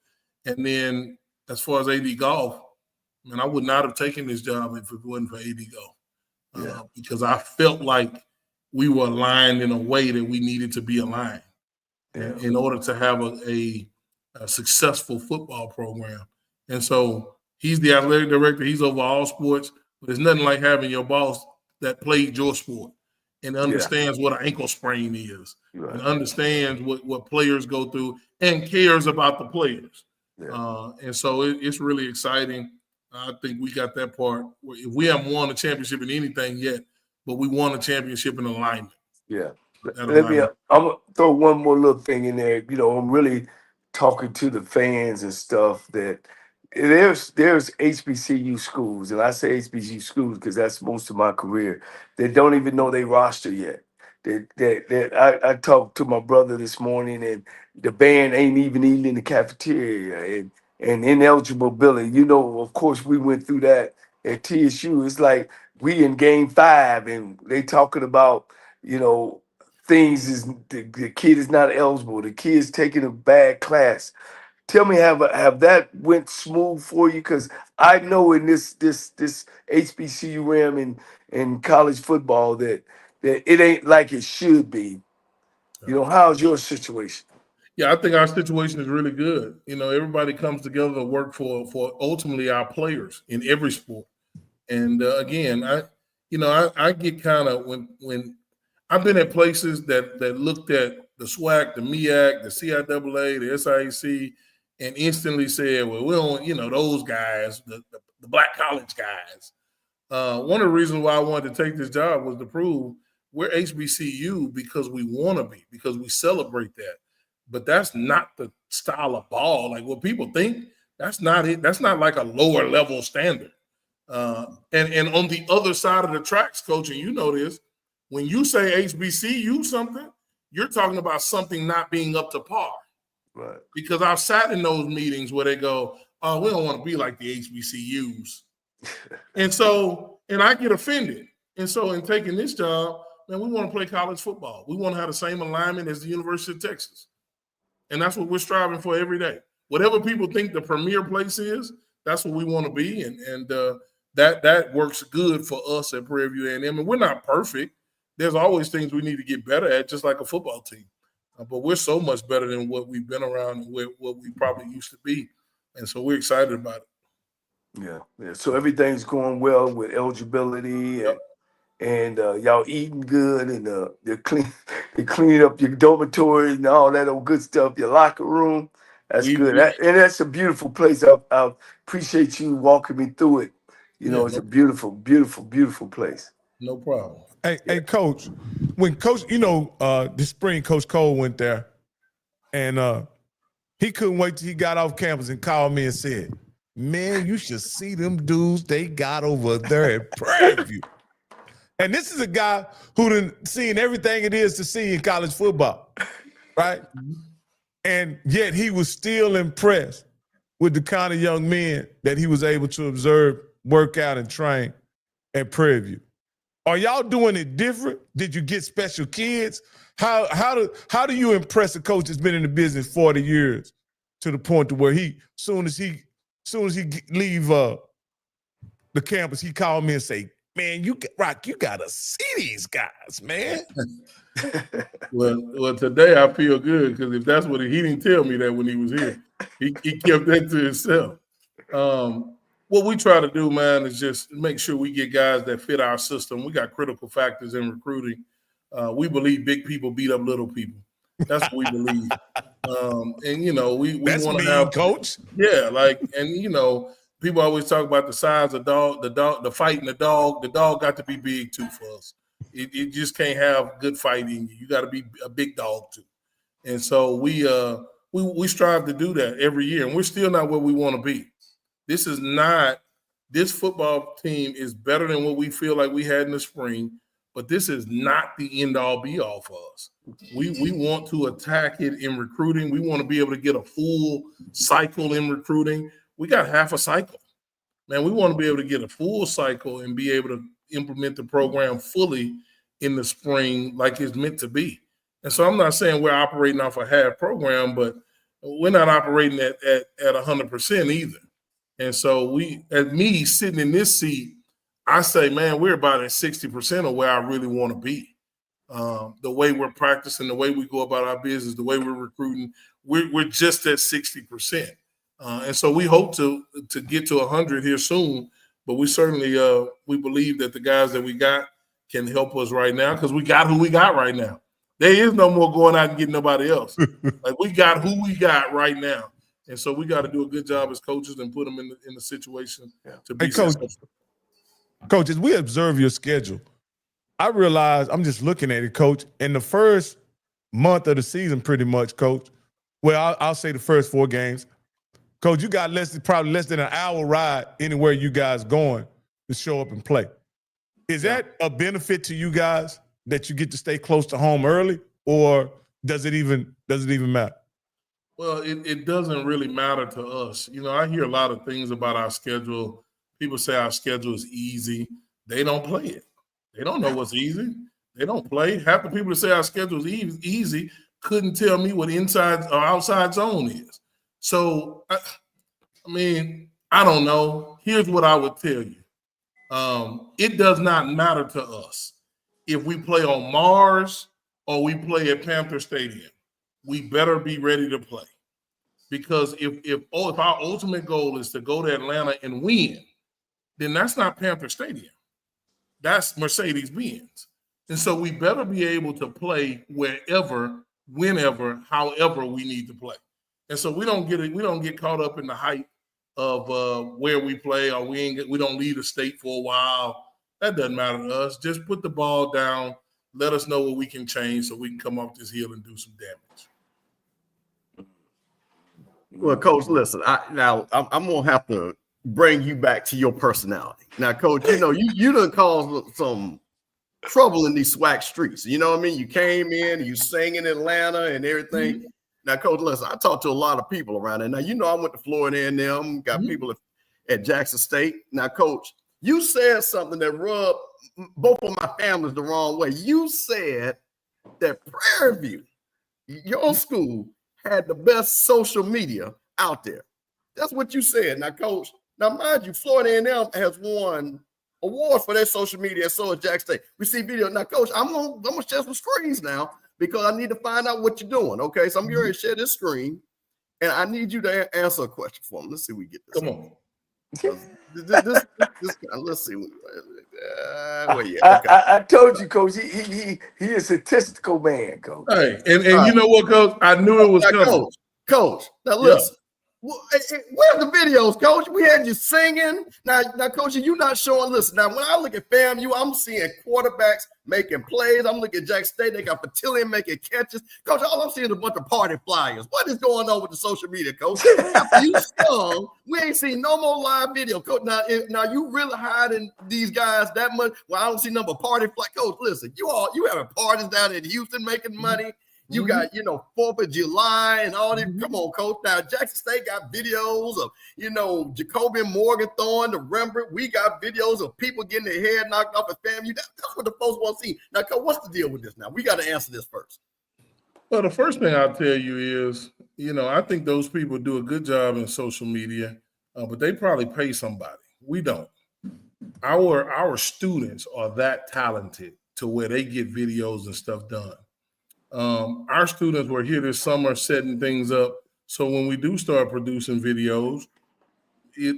Speaker 3: And then as far as AD Golf, man, I would not have taken this job if it wasn't for AD Golf. Because I felt like we were aligned in a way that we needed to be aligned in order to have a successful football program. And so he's the athletic director. He's over all sports. But there's nothing like having your boss that played your sport and understands what an ankle sprain is, and understands what players go through and cares about the players. And so it's really exciting. I think we got that part. We haven't won a championship in anything yet, but we won a championship in alignment.
Speaker 1: Yeah. I'm going to throw one more little thing in there. I'm really talking to the fans and stuff that there's HBCU schools, and I say HBCU schools because that's most of my career, they don't even know they roster yet. I talked to my brother this morning, and the band ain't even eating in the cafeteria, and ineligibility. Of course, we went through that at TSU. It's like we in game 5, and they talking about, things is the kid is not eligible. The kid's taking a bad class. Tell me, have that went smooth for you? Because I know in this HBCU realm in college football that it ain't like it should be. How's your situation?
Speaker 3: Yeah, I think our situation is really good. Everybody comes together to work for ultimately our players in every sport. And again, I get kind of when I've been at places that looked at the SWAC, the MEAC, the CIAA, the SIAC, and instantly said, well, we don't, those guys, the black college guys. One of the reasons why I wanted to take this job was to prove we're HBCU because we want to be, because we celebrate that. But that's not the style of ball. Like what people think, that's not it. That's not like a lower level standard. And on the other side of the tracks, Coach, and you know this, when you say HBCU something, you're talking about something not being up to par.
Speaker 1: Right.
Speaker 3: Because I've sat in those meetings where they go, oh, we don't want to be like the HBCUs. and I get offended. And so in taking this job, man, we want to play college football. We want to have the same alignment as the University of Texas. And that's what we're striving for every day. Whatever people think the premier place is, that's what we want to be. And that works good for us at Prairie View A&M. And we're not perfect. There's always things we need to get better at, just like a football team. But we're so much better than what we've been around and what we probably used to be. And so we're excited about it.
Speaker 1: Yeah. So everything's going well with eligibility and y'all eating good and they clean up your dormitory and all that old good stuff, your locker room. That's good. And that's a beautiful place. I appreciate you walking me through it. It's a beautiful, beautiful, beautiful place.
Speaker 3: No problem.
Speaker 2: Hey, Coach, when Coach, this spring, Coach Cole went there, and he couldn't wait till he got off campus and called me and said, man, you should see them dudes they got over there at Prairie View. And this is a guy who done seen everything it is to see in college football, right? And yet he was still impressed with the kind of young men that he was able to observe, work out, and train at Prairie View. Are y'all doing it different? Did you get special kids? How do you impress a coach that's been in the business 40 years to the point to where soon as he leave the campus, he called me and say, man, you gotta see these guys, man.
Speaker 3: Well, today I feel good because if that's what he didn't tell me that when he was here. He kept that to himself. What we try to do, man, is just make sure we get guys that fit our system. We got critical factors in recruiting. We believe big people beat up little people. That's what we believe. We want to have
Speaker 2: coach.
Speaker 3: Yeah, people always talk about the size of the fight in the dog. The dog got to be big too for us. It just can't have good fight in you. You got to be a big dog too. And so we strive to do that every year, and we're still not where we want to be. This football team is better than what we feel like we had in the spring, but this is not the end-all be-all for us. We want to attack it in recruiting. We want to be able to get a full cycle in recruiting. We got half a cycle. Man, we want to be able to get a full cycle and be able to implement the program fully in the spring like it's meant to be. And so I'm not saying we're operating off a half program, but we're not operating at 100% either. And so me sitting in this seat, I say, man, we're about at 60% of where I really want to be. The way we're practicing, the way we go about our business, the way we're recruiting, we're just at 60%. And so we hope to get to 100 here soon, but we certainly we believe that the guys that we got can help us right now because we got who we got right now. There is no more going out and getting nobody else. We got who we got right now. And so we got to do a good job as coaches and put them in the situation to be successful.
Speaker 2: Coach, as we observe your schedule, I realize I'm just looking at it, Coach. In the first month of the season, pretty much, Coach. Well, I'll say the first 4 games. Coach, you got probably less than an hour ride anywhere you guys going to show up and play. Is that a benefit to you guys that you get to stay close to home early, or does it even matter?
Speaker 3: Well, it doesn't really matter to us. I hear a lot of things about our schedule. People say our schedule is easy. They don't play it. They don't know what's easy. They don't play. Half the people that say our schedule is easy couldn't tell me what inside or outside zone is. So, I don't know. Here's what I would tell you. It does not matter to us if we play on Mars or we play at Panther Stadium. We better be ready to play. Because if our ultimate goal is to go to Atlanta and win, then that's not Panther Stadium. That's Mercedes-Benz. And so we better be able to play wherever, whenever, however we need to play. And so we don't get caught up in the hype of where we play, or we don't leave the state for a while. That doesn't matter to us. Just put the ball down. Let us know what we can change so we can come off this hill and do some damage.
Speaker 4: Well, Coach, listen. I'm gonna have to bring you back to your personality. Now, Coach, you done caused some trouble in these SWAC streets. You know what I mean? You came in, you sang in Atlanta and everything.
Speaker 3: Mm-hmm.
Speaker 4: Now, Coach, listen, I talked to a lot of people around there. Now, you know, I went to Florida A&M, got
Speaker 3: Mm-hmm.
Speaker 4: people at Jackson State. Now, Coach, you said something that rubbed both of my families the wrong way. You said that Prairie View, your school, had the best social media out there. That's what you said. Now, Coach, now mind you, Florida A&M has won awards for their social media, and so has Jackson State. We see video. Now, Coach, I'm gonna share some screens now because I need to find out what you're doing. Okay, so I'm going to share this screen, and I need you to answer a question for me. Let's see if we get this.
Speaker 3: Come on.
Speaker 4: This let's see. Well, yeah, okay.
Speaker 1: I told you, Coach. He a statistical man, Coach.
Speaker 3: Hey, and you know what, Coach? I knew it was
Speaker 4: Now,
Speaker 3: coming.
Speaker 4: Coach, now listen. Where's the videos, Coach? We had you singing. Now, Coach, you're not showing. Listen, now when I look at FAMU, I'm seeing quarterbacks making plays. I'm looking at Jackson State. They got Patillion making catches. Coach, all I'm seeing is a bunch of party flyers. What is going on with the social media, Coach? After you sung, we ain't seen no more live video, Coach. Now you really hiding these guys that much? Well, I don't see number party fly. Coach, listen, you having parties down in Houston making money. You got, 4th of July and all this. Come on, Coach. Now, Jackson State got videos of, Jacoby Morgan throwing the Rembrandt. We got videos of people getting their head knocked off at FAMU. That's what the folks want to see. Now, Coach, what's the deal with this now? We got to answer this first.
Speaker 3: Well, the first thing I'll tell you is, I think those people do a good job in social media, but they probably pay somebody. We don't. Our students are that talented to where they get videos and stuff done. Our students were here this summer setting things up. So when we do start producing videos,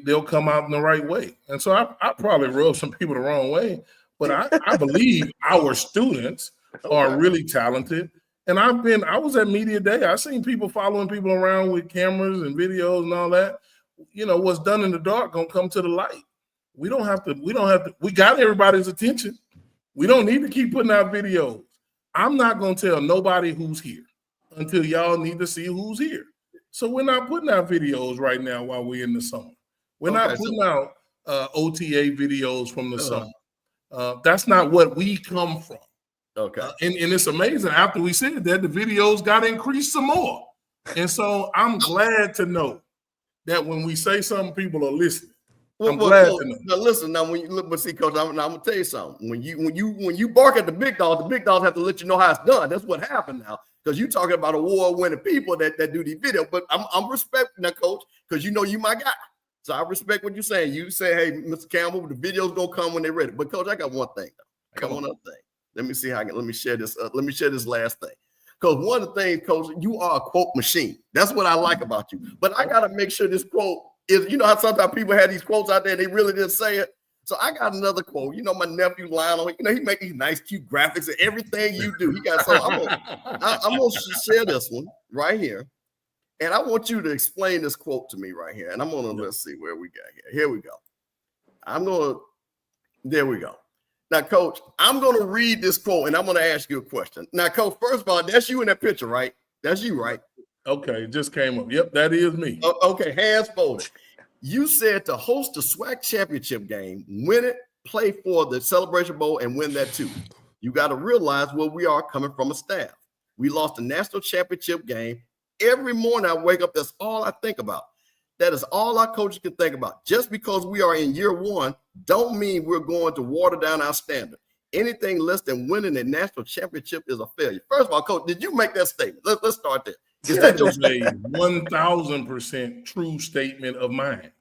Speaker 3: they'll come out in the right way. And so I probably rub some people the wrong way, but I believe our students are really talented. And I was at Media Day. I seen people following people around with cameras and videos and all that. What's done in the dark gonna come to the light. We got everybody's attention. We don't need to keep putting out videos. I'm not going to tell nobody who's here until y'all need to see who's here. So we're not putting out videos right now while we're in the summer. We're not putting out OTA videos from the summer. That's not what we come from.
Speaker 4: Okay.
Speaker 3: And it's amazing. After we said that, the videos got increased some more. And so I'm glad to know that when we say something, people are listening. I'm glad to know.
Speaker 4: Now listen, now when you look, but see, Coach, I'm gonna tell you something. When you bark at the big dogs have to let you know how it's done. That's what happened now. Because you're talking about award-winning people that do these videos. But I'm respecting that, Coach, because you my guy. So I respect what you're saying. You say, hey, Mr. Campbell, the video's gonna come when they're ready. But Coach, I got one thing. I got one other thing. Let me see let me share this. Let me share this last thing. Because one of the things, Coach, you are a quote machine. That's what I like about you. But I gotta make sure this quote is, how sometimes people have these quotes out there, they really didn't say it. So I got another quote. My nephew Lionel, he make these nice, cute graphics and everything you do. He got, so I'm gonna share this one right here. And I want you to explain this quote to me right here. And I'm gonna, let's see where we got here. Here we go. There we go. Now, Coach, I'm gonna read this quote and I'm gonna ask you a question. Now, Coach, first of all, that's you in that picture, right? That's you, right?
Speaker 3: Okay, it just came up. Yep, that is me.
Speaker 4: Okay, hands folded. You said to host the SWAC championship game, win it, play for the Celebration Bowl, and win that too. You got to realize where we are coming from a staff. We lost the national championship game. Every morning I wake up, that's all I think about. That is all our coaches can think about. Just because we are in year one, don't mean we're going to water down our standard. Anything less than winning a national championship is a failure. First of all, Coach, did you make that statement? Let's start there. Is that
Speaker 3: was a 1,000% true statement of mine?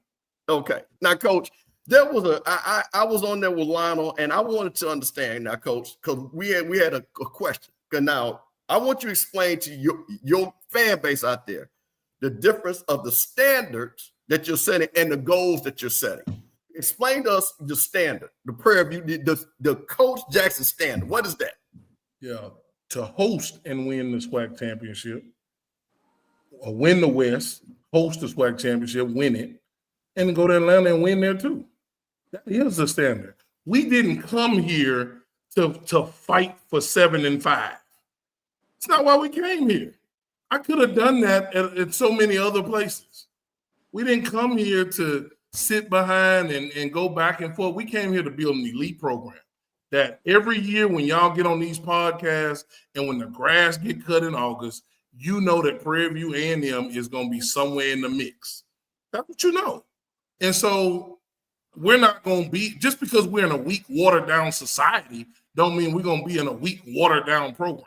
Speaker 4: Okay. Now, Coach, there was I was on there with Lionel, and I wanted to understand now, Coach, because we had a question. Because now I want you to explain to your fan base out there the difference of the standards that you're setting and the goals that you're setting. Explain to us the standard, the Prairie View, the Coach Jackson standard. What is that?
Speaker 3: Yeah, to host and win the SWAC championship, or win the West, host the SWAC championship, win it, and go to Atlanta and win there too. That is the standard. We didn't come here to fight for 7 and 5. It's not why we came here. I could have done that at so many other places. We didn't come here to sit behind and go back and forth. We came here to build an elite program that every year when y'all get on these podcasts and when the grass get cut in August, you know that Prairie View A&M is going to be somewhere in the mix. That's what you know. And so we're not going to be, just because we're in a weak, watered-down society, don't mean we're going to be in a weak, watered-down program.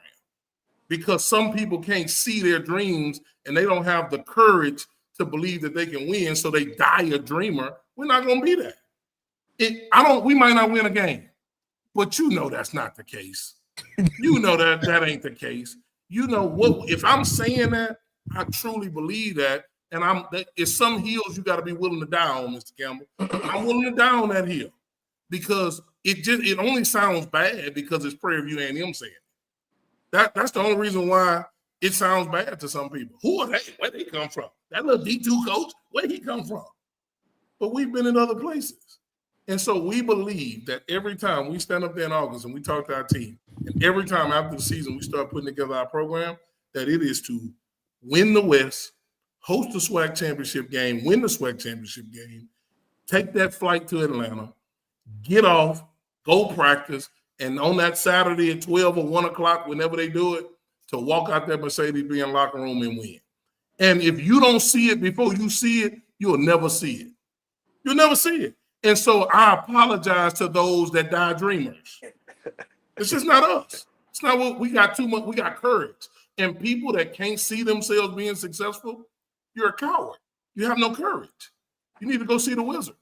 Speaker 3: Because some people can't see their dreams and they don't have the courage to believe that they can win, so they die a dreamer. We're not going to be that. We might not win a game, but you know that's not the case. You know that ain't the case. You know what? If I'm saying that, I truly believe that, and it's some hills you got to be willing to die on, Mr. Campbell. I'm willing to die on that hill because it only sounds bad because it's Prairie View A&M saying it. That's the only reason why it sounds bad to some people. Who are they? Where they come from? That little D2 coach, where he come from? But we've been in other places. And so we believe that every time we stand up there in August and we talk to our team, and every time after the season we start putting together our program, that it is to win the West, host the SWAC championship game, win the SWAC championship game, take that flight to Atlanta, get off, go practice, and on that Saturday at 12 or 1 o'clock, whenever they do it, to walk out that Mercedes-Benz locker room and win. And if you don't see it before you see it, you'll never see it. You'll never see it. And so I apologize to those that die dreamers. It's just not us. It's not what we got too much. We got courage. And people that can't see themselves being successful, you're a coward. You have no courage. You need to go see the wizard.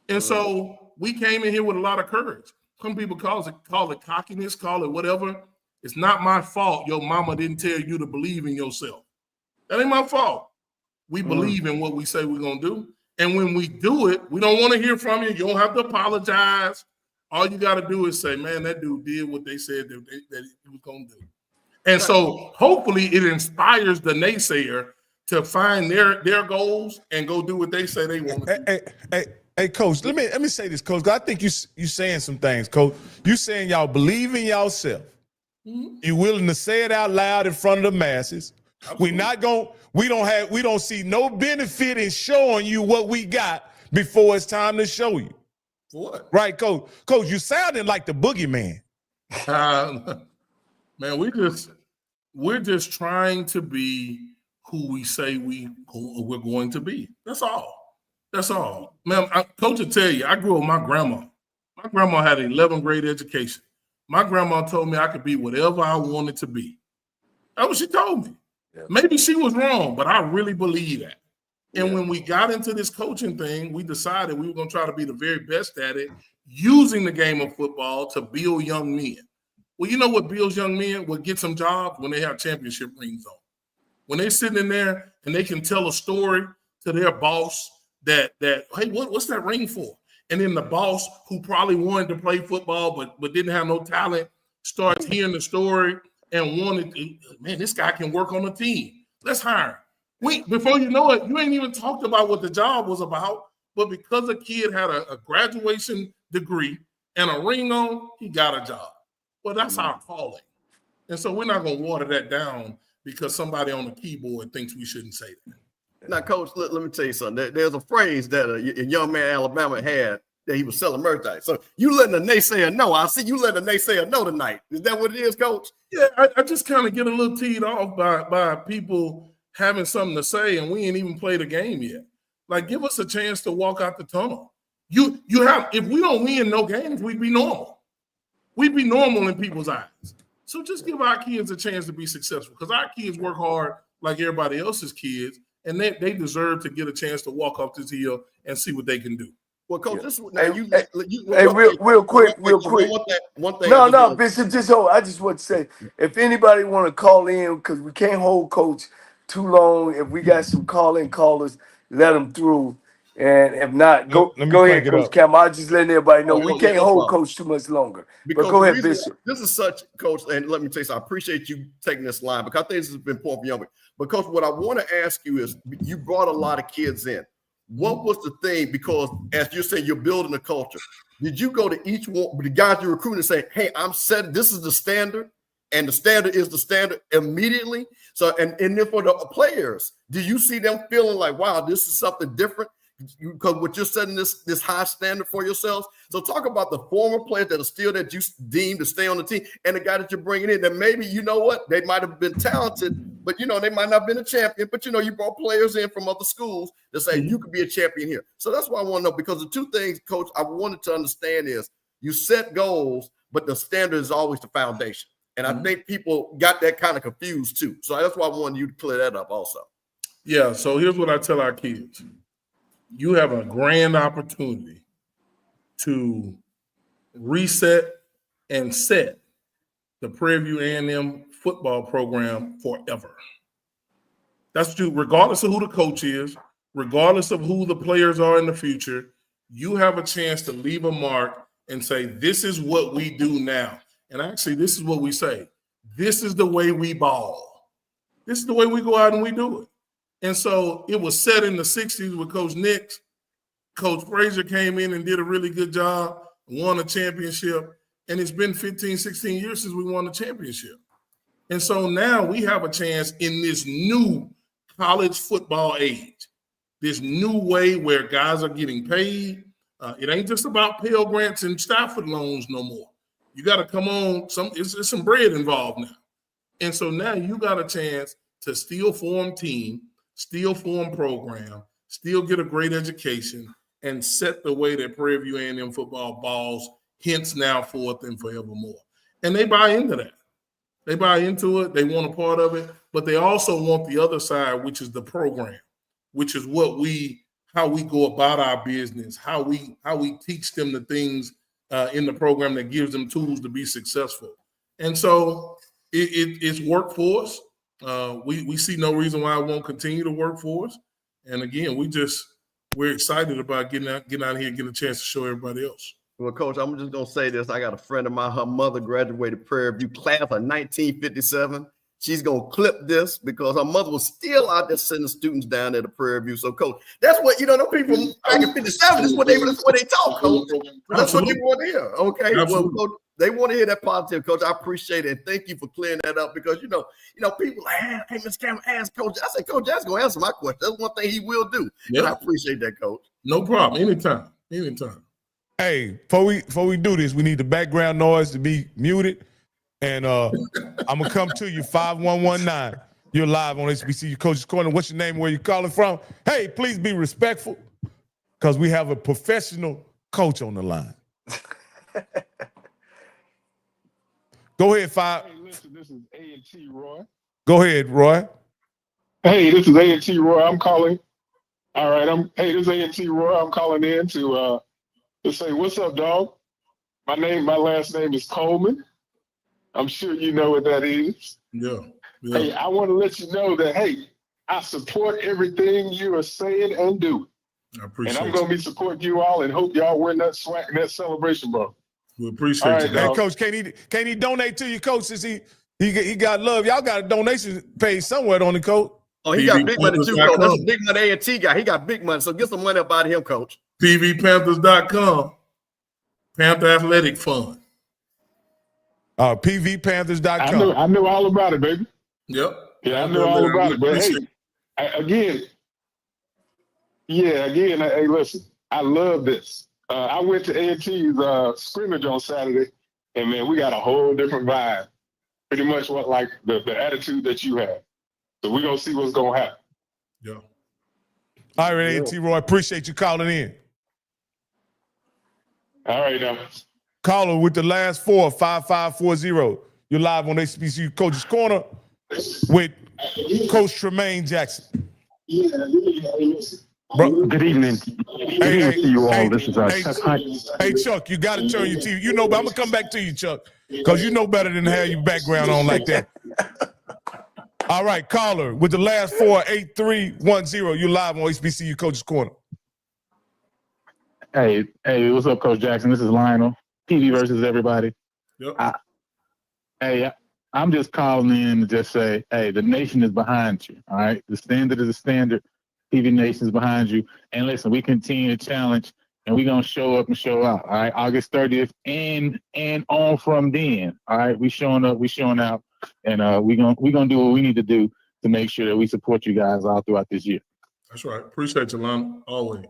Speaker 3: And so we came in here with a lot of courage. Some people call it cockiness, call it whatever. It's not my fault your mama didn't tell you to believe in yourself. That ain't my fault. We believe in what we say we're going to do. And when we do it, we don't want to hear from you. You don't have to apologize. All you got to do is say, man, that dude did what they said that he was going to do. And so hopefully it inspires the naysayer to find their goals and go do what they say they want to do.
Speaker 2: Hey, Coach, let me say this, Coach. I think you saying some things, Coach. You saying y'all believe in yourself. Mm-hmm. You're willing to say it out loud in front of the masses. Absolutely. We don't see no benefit in showing you what we got before it's time to show you.
Speaker 3: What?
Speaker 2: Right, Coach? Coach, you sounding like the boogeyman.
Speaker 3: Man, we're just trying to be who we say we're going to be. That's all. That's all. Man, Coach will tell you, I grew up with my grandma. My grandma had an 11th grade education. My grandma told me I could be whatever I wanted to be. That's what she told me. Yeah. Maybe she was wrong, but I really believe that. And when we got into this coaching thing, we decided we were going to try to be the very best at it, using the game of football to build young men. Well, you know what builds young men? What gets them jobs? When they have championship rings on. When they're sitting in there and they can tell a story to their boss that hey, what's that ring for? And then the boss, who probably wanted to play football but didn't have no talent, starts hearing the story and wanted to, man, this guy can work on a team. Let's hire him. Before you know it, you ain't even talked about what the job was about, but because a kid had a graduation degree and a ring on, he got a job. Well, that's our calling. And so we're not going to water that down because somebody on the keyboard thinks we shouldn't say that.
Speaker 4: Now, Coach, let me tell you something. There's a phrase that a young man in Alabama had that he was selling merchandise. So you letting a naysayer know. I see you letting a naysayer know tonight. Is that what it is, Coach?
Speaker 3: Yeah, I just kind of get a little teed off by people having something to say, and we ain't even played a game yet. Like, give us a chance to walk out the tunnel. You have, if we don't win no games, we'd be normal. We'd be normal in people's eyes. So just give our kids a chance to be successful, because our kids work hard like everybody else's kids, and they deserve to get a chance to walk off this hill and see what they can do.
Speaker 4: Well, Coach,
Speaker 1: real quick.
Speaker 4: One thing.
Speaker 1: No, Bishop, I just want to say, if anybody want to call in, because we can't hold Coach too long. If we got some call-in callers, let them through. And if not, go ahead, Coach Campbell. I'm just letting everybody know we can't hold Coach too much longer. But go ahead, Bishop.
Speaker 4: This is such, Coach, and let me tell you something. I appreciate you taking this line, because I think this has been important for young people. But, Coach, what I want to ask you is, you brought a lot of kids in. What was the thing? Because as you're saying, you're building a culture. Did you go to each one, the guys you're recruiting, and say, hey, I'm set, this is the standard, and the standard is the standard immediately? So, and then for the players, do you see them feeling like, wow, this is something different? because what you're setting this high standard for yourselves. So talk about the former players that are still that you deem to stay on the team, and the guy that you're bringing in that maybe you know what they might have been talented, but they might not have been a champion. But you brought players in from other schools that say you could be a champion here. So that's what I want to know, because the two things, Coach, I wanted to understand is you set goals, but the standard is always the foundation. And I think people got that kind of confused too. So that's why I wanted you to clear that up also.
Speaker 3: Yeah, so here's what I tell our kids. You have a grand opportunity to reset and set the Prairie View A&M football program forever. That's what you, regardless of who the coach is, regardless of who the players are in the future, you have a chance to leave a mark and say, this is what we do now. And actually, this is what we say. This is the way we ball. This is the way we go out and we do it. And so it was set in the 60s with Coach Nix. Coach Frazier came in and did a really good job, won a championship. And it's been 15, 16 years since we won a championship. And so now we have a chance in this new college football age, this new way where guys are getting paid. It ain't just about Pell Grants and Stafford loans no more. You got to come on. It's some bread involved now. And so now you got a chance to still form team, still form program, still get a great education, and set the way that Prairie View A&M football balls hence now forth and forevermore. And they buy into that. They buy into it. They want a part of it, but they also want the other side, which is the program, which is how we go about our business, how we teach them the things in the program that gives them tools to be successful. And so it's worked for us. We see no reason why it won't continue to work for us. And again, we're excited about getting out here and getting a chance to show everybody else.
Speaker 4: Well, Coach, I'm just going to say this. I got a friend of mine, her mother graduated Prairie View class of 1957. She's going to clip this because her mother was still out there sending students down there to Prairie View. So, Coach, that's what, them people back in 57 is what they talk, Coach. That's what you want to hear. Okay. Absolutely. Well, Coach, they want to hear that positive, Coach. I appreciate it. And thank you for clearing that up because, people like, hey, Mr. Campbell, ask Coach. I said, Coach, that's going to answer my question. That's one thing he will do. Yeah. And I appreciate that, Coach.
Speaker 3: No problem. Anytime.
Speaker 2: Hey, before we do this, we need the background noise to be muted. And I'm going to come to you, 5119. You're live on HBCU Coaches Corner. What's your name? Where you calling from? Hey, please be respectful because we have a professional coach on the line. Go ahead, Five.
Speaker 5: Hey, listen, this is A&T Roy.
Speaker 2: Go ahead, Roy.
Speaker 5: Hey, this is A&T Roy. I'm calling. All right, this is A&T Roy. I'm calling in to say, what's up, dog? My last name is Coleman. I'm sure you know what that is.
Speaker 3: Yeah.
Speaker 5: Hey, I want to let you know that, hey, I support everything you are saying and doing.
Speaker 3: I appreciate it.
Speaker 5: And I'm going to be supporting you all and hope y'all win that SWAC and that celebration, bro.
Speaker 3: We appreciate you.
Speaker 2: Hey, Coach, can he donate to you, Coach, since he got love? Y'all got a donation page somewhere on the Coach.
Speaker 4: Oh, he got big money too, Coach. That's a big money A&T guy. He got big money, so get some money up out of him, Coach.
Speaker 3: PVPanthers.com, Panther Athletic Fund.
Speaker 2: PVPanthers.com.
Speaker 5: I know all about it, baby.
Speaker 3: Yep.
Speaker 5: Yeah, I know all about it. But hey, hey, listen, I love this. I went to A&T's scrimmage on Saturday, and man, we got a whole different vibe. Pretty much what like the attitude that you have. So we're gonna see what's gonna happen.
Speaker 3: Yeah.
Speaker 2: All right, A&T Roy, appreciate you calling in.
Speaker 5: All right, now.
Speaker 2: Caller with the last 4, 5540. You're live on HBCU Coaches Corner with Coach Tremaine Jackson. Bro.
Speaker 6: Good evening.
Speaker 2: Hey,
Speaker 6: you all. This is Chuck Hunt.
Speaker 2: Hey, Chuck, you got to turn your TV. You know, but I'm going to come back to you, Chuck, because you know better than to have your background on like that. All right, caller with the last 4, 8310. You're live on HBCU Coaches Corner.
Speaker 6: Hey, what's up, Coach Jackson? This is Lionel. TV versus everybody.
Speaker 3: Yep.
Speaker 6: I'm just calling in to just say, hey, the nation is behind you. All right, the standard is the standard. TV Nation is behind you. And listen, we continue to challenge, and we're gonna show up and show out. All right, August 30th and on from then. All right, we showing up, we showing out, and we gonna do what we need to do to make sure that we support you guys all throughout this year.
Speaker 3: That's right. Appreciate you, Lionel. Always.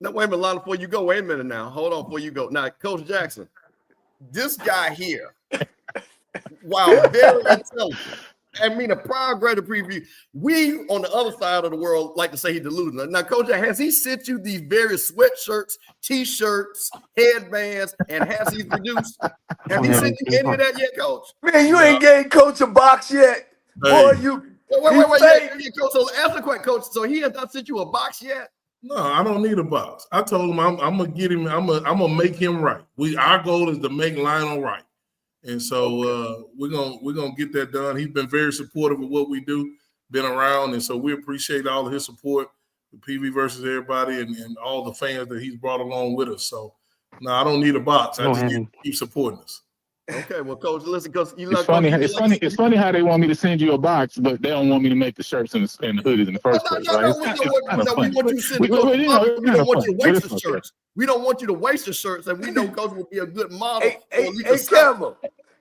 Speaker 4: Now, wait a minute, Lana, before you go, wait a minute now. Hold on before you go. Now, Coach Jackson, this guy here, while very intelligent, I mean, a prior grade of preview, we on the other side of the world like to say he's delusional. Now, Coach, has he sent you these various sweatshirts, T-shirts, headbands, and has he produced? Have he sent you any of that yet, Coach?
Speaker 1: Man, you ain't gave Coach a box yet. Boy, you.
Speaker 4: Wait. Yeah, Coach, so ask the question, Coach. So he has not sent you a box yet?
Speaker 3: No, I don't need a box. I told him I'm gonna get him. I'm gonna make him right. Our goal is to make Lionel right. And so we're gonna get that done. He's been very supportive of what we do, been around, and so we appreciate all of his support, the PV versus everybody, and all the fans that he's brought along with us. So no, I don't need a box. I just need to keep supporting us.
Speaker 4: Okay, well, Coach, listen, because
Speaker 6: it's funny how they want me to send you a box, but they don't want me to make the shirts and the hoodies in the first place.
Speaker 4: We want you to send Coach. We don't want you to waste the shirts. We don't want you to waste the shirts, and we know Coach will be a good model.
Speaker 1: Hey,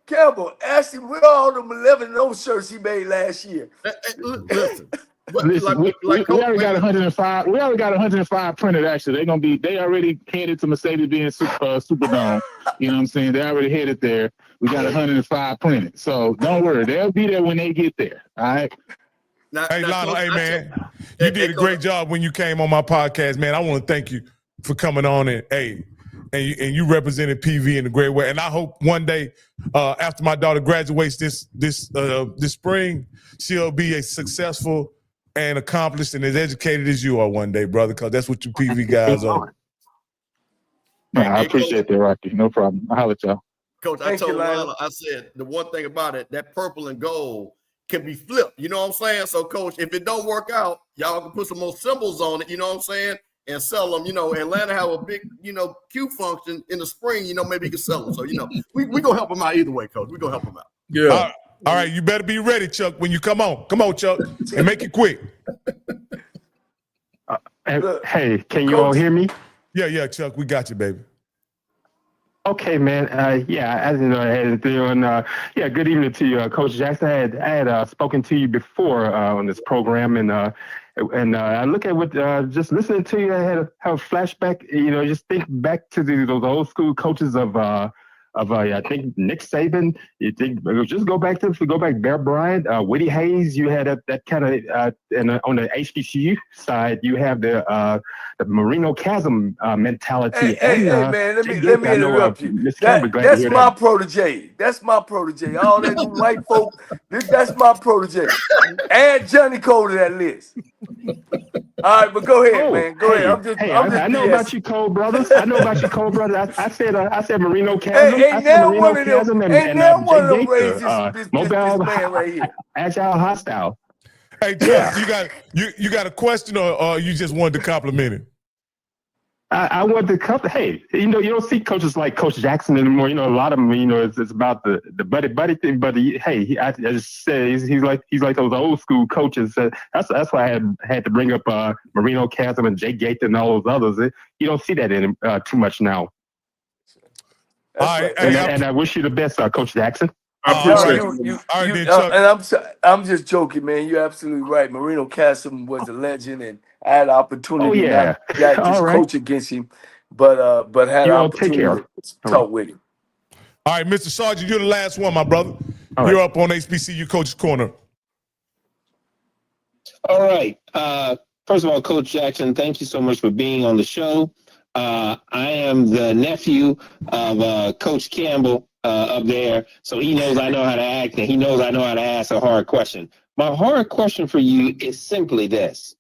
Speaker 1: Campbell, ask him where all them 11 of those shirts he made last year.
Speaker 4: Listen.
Speaker 6: We already got 105. We already got 105 printed. Actually, they already headed to Mercedes-Benz Superdome. You know what I'm saying? They already headed there. We got 105 printed. So don't worry, they'll be there when they get there. All right.
Speaker 2: Hey, Lionel, hey man, you did a great job when you came on my podcast, man. I want to thank you for coming on and you represented PV in a great way. And I hope one day, after my daughter graduates this spring, she'll be as successful and accomplished and as educated as you are one day, brother, because that's what you PV guys are.
Speaker 6: I appreciate that, Rocky. No problem. I'll holler at y'all.
Speaker 4: Coach, I told Lionel, I said the one thing about it, that purple and gold can be flipped. You know what I'm saying? So, Coach, if it don't work out, y'all can put some more symbols on it. You know what I'm saying? And sell them. You know, Atlanta have a big, Q function in the spring. Maybe you can sell them. So, we gonna help them out either way, Coach. We gonna help them out.
Speaker 3: Yeah.
Speaker 2: All right, you better be ready, Chuck, when you come on. Come on, Chuck, and make it quick.
Speaker 7: Hey, can you all hear me?
Speaker 2: Yeah, Chuck, we got you, baby.
Speaker 7: Okay, man. As you know, I had doing. Good evening to you, Coach Jackson. I had spoken to you before on this program, and I look at what just listening to you. I had a flashback. Just think back to those old school coaches of I think Nick Saban. You think just go back Bear Bryant, Woody Hayes. You had that kind of, and on the HBCU side, you have the Marino Chasm mentality.
Speaker 1: Hey, man, let me interrupt you. That's my protege. That's my protege. All that white folk, that's my protege. Add Johnnie Cole to that list. All right, but go ahead, man. Go ahead.
Speaker 7: I know about you, Cole brothers. I said Marino Chasm.
Speaker 1: Ain't now one of them raised this man right here.
Speaker 7: Agile hostile.
Speaker 2: Hey, Chuck, you got a question or you just wanted to compliment him?
Speaker 7: I want to come. Hey, you don't see coaches like Coach Jackson anymore. A lot of them, it's about the buddy thing. But I just say he's like those old school coaches. That's why I had to bring up Marino Chasm and Jay Gates and all those others. You don't see that too much now.
Speaker 2: All right,
Speaker 7: and I wish you the best, Coach Jackson.
Speaker 3: I appreciate you.
Speaker 1: And I'm just joking, man. You're absolutely right. Marino Chasm was a legend, and I had the opportunity to coach against him, but had the opportunity to talk with him.
Speaker 2: All right, Mr. Sargent, you're the last one, my brother. You're up on HBCU Coaches Corner.
Speaker 8: All right. First of all, Coach Jackson, thank you so much for being on the show. I am the nephew of Coach Campbell up there, so he knows I know how to act, and he knows I know how to ask a hard question. My hard question for you is simply this.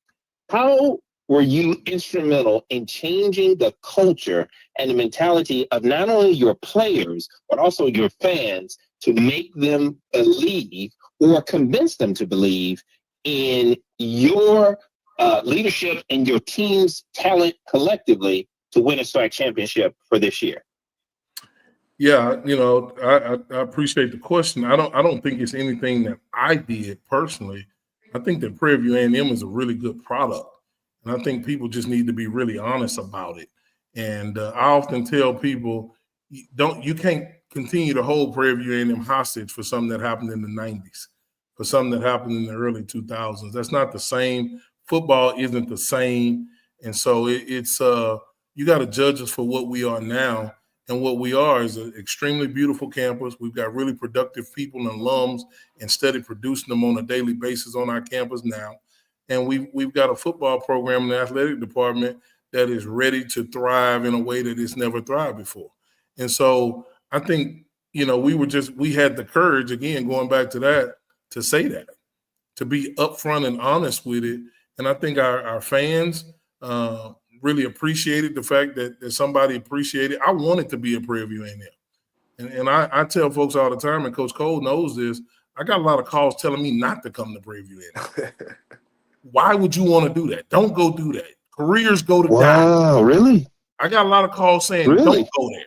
Speaker 8: How were you instrumental in changing the culture and the mentality of not only your players, but also your fans to make them believe or convince them to believe in your leadership and your team's talent collectively to win a SWAC championship for this year?
Speaker 3: Yeah, I appreciate the question. I don't think it's anything that I did personally. I think that Prairie View A&M is a really good product, and I think people just need to be really honest about it. And I often tell people, you can't continue to hold Prairie View A&M hostage for something that happened in the 90s, for something that happened in the early 2000s. That's not the same. Football isn't the same. And so it's you got to judge us for what we are now. And what we are is an extremely beautiful campus. We've got really productive people and alums and steady producing them on a daily basis on our campus now. And we've got a football program in the athletic department that is ready to thrive in a way that it's never thrived before. And so I think, we had the courage, again, going back to that, to say that, to be upfront and honest with it. And I think our fans really appreciated the fact that somebody appreciated. I wanted to be a Prairie View A&M. And I tell folks all the time, and Coach Cole knows this, I got a lot of calls telling me not to come to Prairie View A&M. Why would you want to do that? Don't go do that. Careers go to die.
Speaker 8: Wow, really?
Speaker 3: I got a lot of calls saying,
Speaker 8: Really?
Speaker 3: don't go there.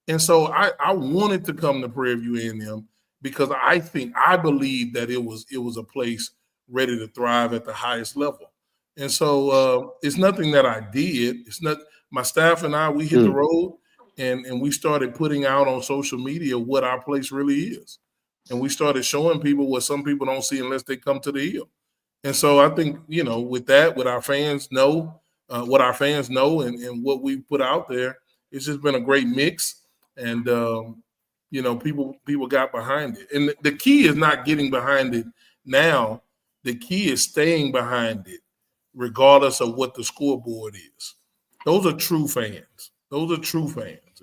Speaker 3: And so I wanted to come to Prairie View A&M because I believe that it was a place ready to thrive at the highest level. And so it's nothing that I did. It's not my staff and I, we hit the road and we started putting out on social media what our place really is. And we started showing people what some people don't see unless they come to the hill. And so I think, with that, what our fans know and what we put out there, it's just been a great mix. And, people got behind it. And the key is not getting behind it now. The key is staying behind it, regardless of what the scoreboard is. Those are true fans.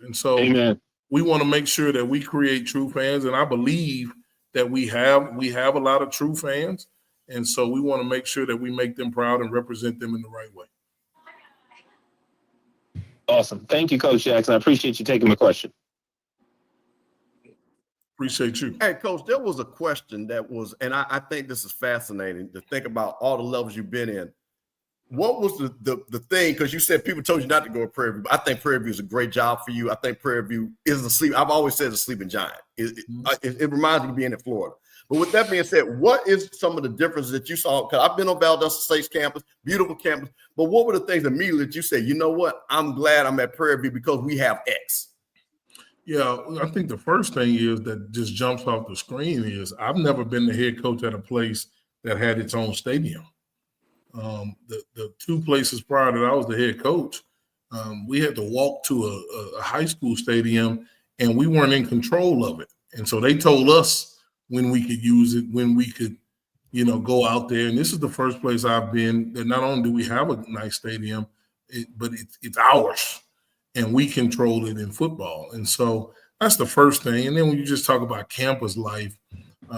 Speaker 3: And so
Speaker 8: Amen.
Speaker 3: We want to make sure that we create true fans. And I believe that we have a lot of true fans. And so we want to make sure that we make them proud and represent them in the right way.
Speaker 8: Awesome. Thank you, Coach Jackson. I appreciate you taking my question.
Speaker 3: Appreciate you.
Speaker 4: Hey, Coach, there was a question that was, and I think this is fascinating to think about all the levels you've been in. What was the thing? Because you said people told you not to go to Prairie View. I think Prairie View is a great job for you. I think Prairie View is a sleep. I've always said it's a sleeping giant. It reminds me of being in Florida. But with that being said, what is some of the differences that you saw? Because I've been on Valdosta State's campus, beautiful campus. But what were the things immediately that you said, you know what? I'm glad I'm at Prairie View because we have X.
Speaker 3: Yeah, I think the first thing is that just jumps off the screen is I've never been the head coach at a place that had its own stadium. The two places prior that I was the head coach, we had to walk to a high school stadium and we weren't in control of it. And so they told us when we could use it, when we could, go out there. And this is the first place I've been that not only do we have a nice stadium, but it's ours. And we control it in football. And so that's the first thing. And then when you just talk about campus life,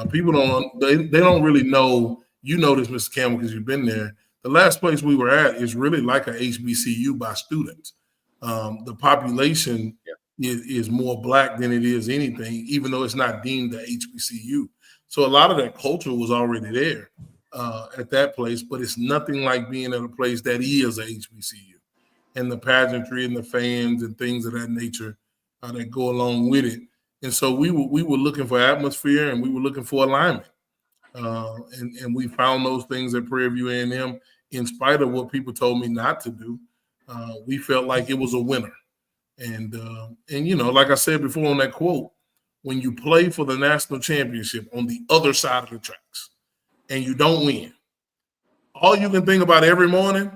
Speaker 3: people don't really know, this, Mr. Campbell, because you've been there. The last place we were at is really like a HBCU by students. The population is more Black than it is anything, even though it's not deemed a HBCU. So a lot of that culture was already there at that place, but it's nothing like being at a place that is a HBCU. And the pageantry and the fans and things of that nature that go along with it. And so we were looking for atmosphere and we were looking for alignment. And we found those things at Prairie View A&M in spite of what people told me not to do. We felt like it was a winner. And like I said before on that quote, when you play for the national championship on the other side of the tracks and you don't win, all you can think about every morning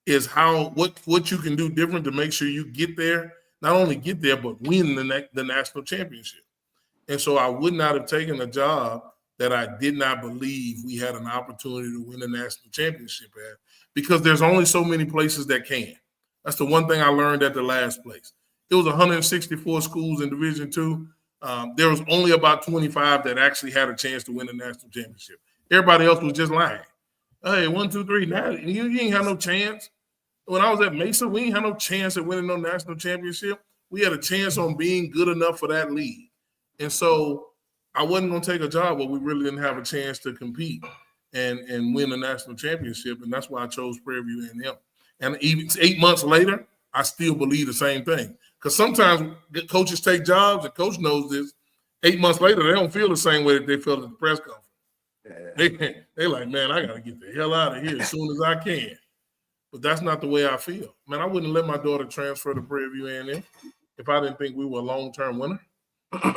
Speaker 3: is what you can do different to make sure you get there, not only get there, but win the national championship. And so I would not have taken a job that I did not believe we had an opportunity to win a national championship at, because there's only so many places that can. That's the one thing I learned at the last place. It was 164 schools in Division II. There was only about 25 that actually had a chance to win the national championship. Everybody else was just lying. Hey, 1, 2, 3, now you ain't have no chance. When I was at Mesa, we ain't had no chance at winning no national championship. We had a chance on being good enough for that league. And so I wasn't going to take a job where we really didn't have a chance to compete and win a national championship. And that's why I chose Prairie View A&M. And even 8 months later, I still believe the same thing. Because sometimes coaches take jobs, and coach knows this. 8 months later, they don't feel the same way that they felt at the press conference. They like, man, I got to get the hell out of here as soon as I can. But that's not the way I feel. Man, I wouldn't let my daughter transfer to Prairie View A&M if I didn't think we were a long-term winner.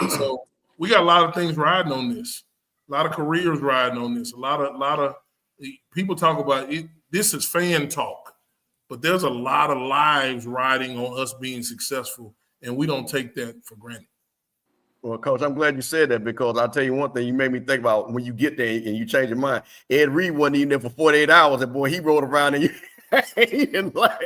Speaker 3: So we got a lot of things riding on this. A lot of careers riding on this. A lot of people talk about it. This is fan talk. but there's a lot of lives riding on us being successful, and we don't take that for granted.
Speaker 4: Well, Coach, I'm glad you said that, because I'll tell you one thing you made me think about when you get there and you change your mind. Ed Reed wasn't even there for 48 hours, and boy, he rolled around and he didn't laugh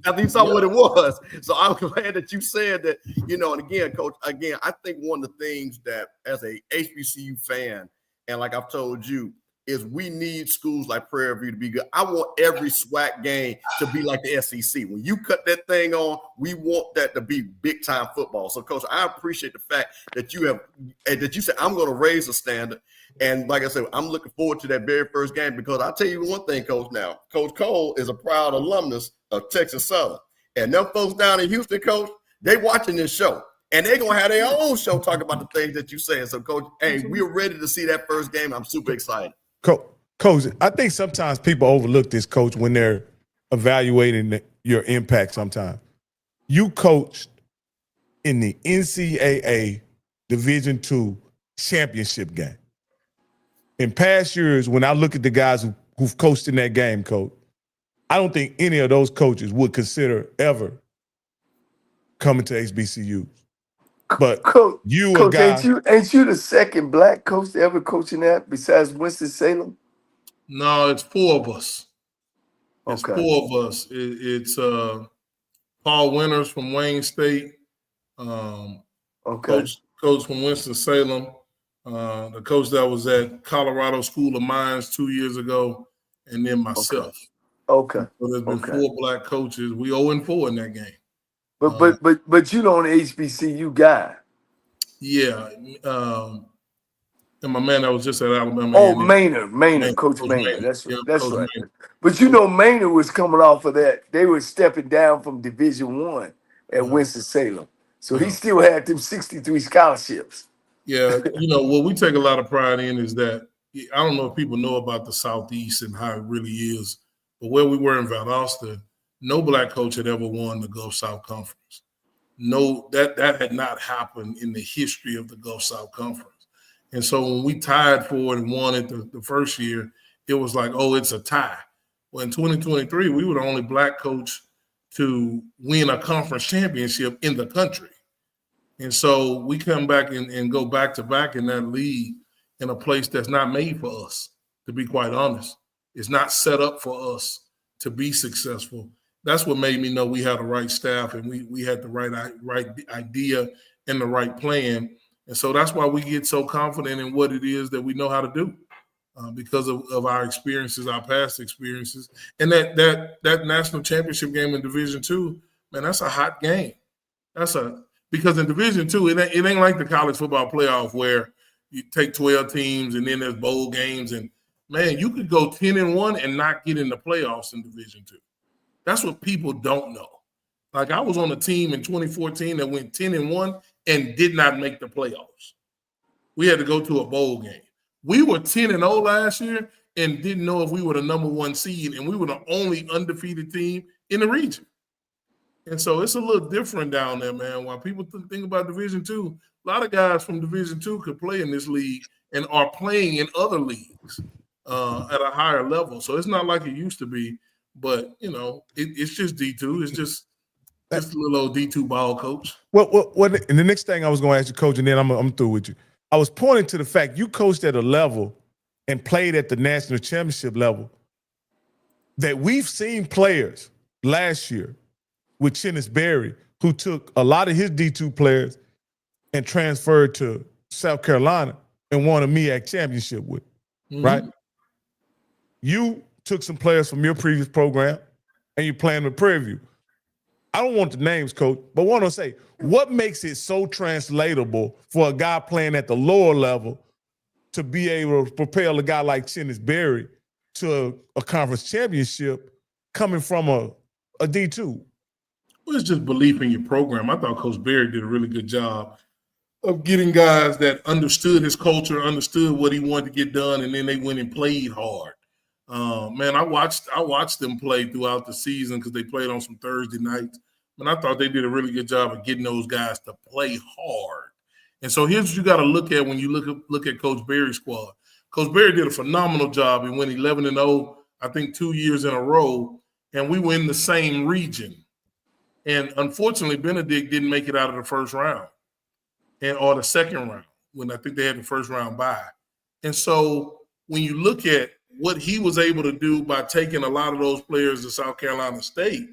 Speaker 4: after he saw what it was. So I'm glad that you said that, you know, and again, Coach, again, I think one of the things that as a HBCU fan, and like I've told you, is we need schools like Prairie View to be good. I want every SWAC game to be like the SEC. When you cut that thing on, we want that to be big time football. So, Coach, I appreciate the fact that you said I'm going to raise the standard. And like I said, I'm looking forward to that very first game, because I'll tell you one thing, Coach. Now, Coach Cole is a proud alumnus of Texas Southern, and them folks down in Houston, Coach, they watching this show. And they're going to have their own show talking about the things that you're saying. So, Coach, hey, we're ready to see that first game. I'm super excited.
Speaker 2: Coach, I think sometimes people overlook this, Coach, when they're evaluating your impact sometimes. You coached in the NCAA Division II championship game. In past years, when I look at the guys who've coached in that game, Coach, I don't think any of those coaches would consider ever coming to HBCUs. But
Speaker 1: Coach,
Speaker 2: you a guy.
Speaker 1: Ain't you the second black coach to ever coach in that besides Winston-Salem?
Speaker 3: No, it's 4 of us. It's
Speaker 1: Okay.
Speaker 3: 4 of us. It's Paul Winters from Wayne State,
Speaker 1: Okay.
Speaker 3: coach from Winston-Salem, the coach that was at Colorado School of Mines 2 years ago, and then myself.
Speaker 1: Okay.
Speaker 3: So there's been 4 black coaches. We 0-4 in that game.
Speaker 1: But you know, an HBCU guy.
Speaker 3: Yeah. And my man that was just at Alabama.
Speaker 1: Oh, Maynard, Coach Maynard. That's
Speaker 3: Yeah,
Speaker 1: right.
Speaker 3: Coach Maynard.
Speaker 1: But you know, Maynard was coming off of that. They were stepping down from Division I at Winston-Salem. So he still had them 63 scholarships.
Speaker 3: Yeah, you know, what we take a lot of pride in is that, I don't know if people know about the Southeast and how it really is, but where we were in Valdosta, no black coach had ever won the Gulf South Conference. No, that had not happened in the history of the Gulf South Conference. And so when we tied for it and won it the first year, it was like, oh, it's a tie. Well, in 2023, we were the only black coach to win a conference championship in the country. And so we come back and go back-to-back in that league in a place that's not made for us, to be quite honest. It's not set up for us to be successful. That's what made me know we had the right staff and we had the right idea and the right plan. And so that's why we get so confident in what it is that we know how to do, because of our experiences, our past experiences. And that national championship game in Division II, man, that's a hot game. Because in Division II, it ain't like the college football playoff where you take 12 teams and then there's bowl games. And, man, you could go 10-1 and not get in the playoffs in Division II. That's what people don't know. Like, I was on a team in 2014 that went 10-1 and did not make the playoffs. We had to go to a bowl game. We were 10-0 last year and didn't know if we were the number 1 seed, and we were the only undefeated team in the region. And so it's a little different down there, man. While people think about Division II, a lot of guys from Division II could play in this league and are playing in other leagues at a higher level. So it's not like it used to be, but, you know, it's just D2. It's just a little old D2 ball, coach.
Speaker 2: Well, and the next thing I was going to ask you, Coach, and then I'm through with you. I was pointing to the fact you coached at a level and played at the national championship level that we've seen players last year with Chennis Berry, who took a lot of his D2 players and transferred to South Carolina and won a MEAC championship with, right? You took some players from your previous program and you're playing with Prairie View. I don't want the names, Coach, but want to say, what makes it so translatable for a guy playing at the lower level to be able to propel a guy like Chennis Berry to a conference championship coming from a D2?
Speaker 3: Well, it's just belief in your program. I thought Coach Berry did a really good job of getting guys that understood his culture, understood what he wanted to get done, and then they went and played hard. Man, I watched them play throughout the season because they played on some Thursday nights. And I thought they did a really good job of getting those guys to play hard. And so here's what you got to look at when you look at Coach Berry's squad. Coach Berry did a phenomenal job and went 11-0, I think 2 years in a row. and we were in the same region. And unfortunately, Benedict didn't make it out of the first round or the second round when I think they had the first round bye. And so when you look at what he was able to do by taking a lot of those players to South Carolina State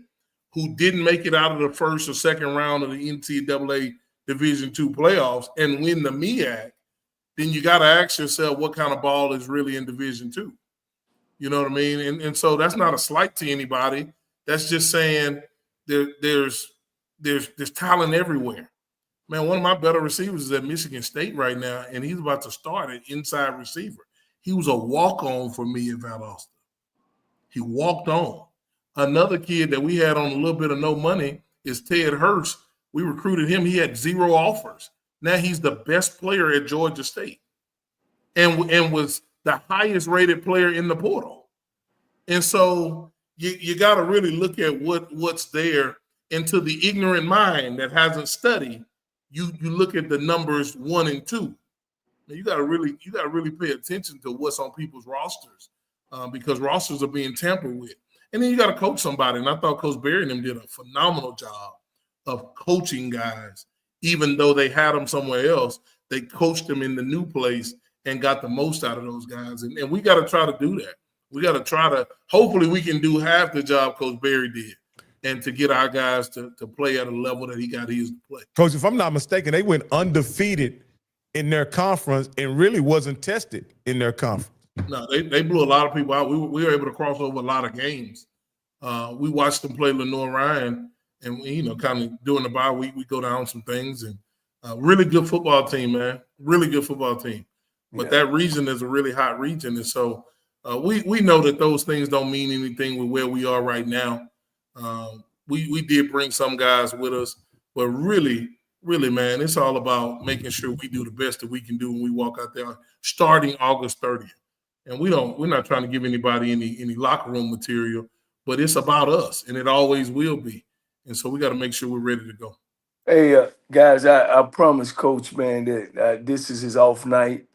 Speaker 3: who didn't make it out of the first or second round of the NCAA Division II playoffs and win the MEAC, then you got to ask yourself what kind of ball is really in Division II. You know what I mean? And so that's not a slight to anybody. That's just saying there's talent everywhere. Man, one of my better receivers is at Michigan State right now, and he's about to start at inside receiver. He was a walk-on for me at Valdosta. He walked on. Another kid that we had on a little bit of no money is Ted Hurst. We recruited him. He had 0 offers. Now he's the best player at Georgia State and was the highest rated player in the portal. And so you got to really look at what's there. And to the ignorant mind that hasn't studied, you look at the numbers 1 and 2. Now you got to really pay attention to what's on people's rosters because rosters are being tampered with. And then you got to coach somebody. And I thought Coach Berry and them did a phenomenal job of coaching guys. Even though they had them somewhere else, they coached them in the new place and got the most out of those guys. And we got to try to do that. We got to try to – hopefully we can do half the job Coach Berry did and to get our guys to play at a level that he got his to play.
Speaker 2: Coach, if I'm not mistaken, they went undefeated in their conference and really wasn't tested in their conference.
Speaker 3: No, they blew a lot of people out. We were able to cross over a lot of games. We watched them play Lenore Ryan, and kind of during the bye week, we go down some things. And really good football team, man. Really good football team. But that region is a really hot region, and so we know that those things don't mean anything with where we are right now. We did bring some guys with us, but really, man, it's all about making sure we do the best that we can do when we walk out there starting August 30th. And we're not trying to give anybody any locker room material, but it's about us, and it always will be. And so we got to make sure we're ready to go.
Speaker 1: Hey, guys, I promise Coach, man, that this is his off night.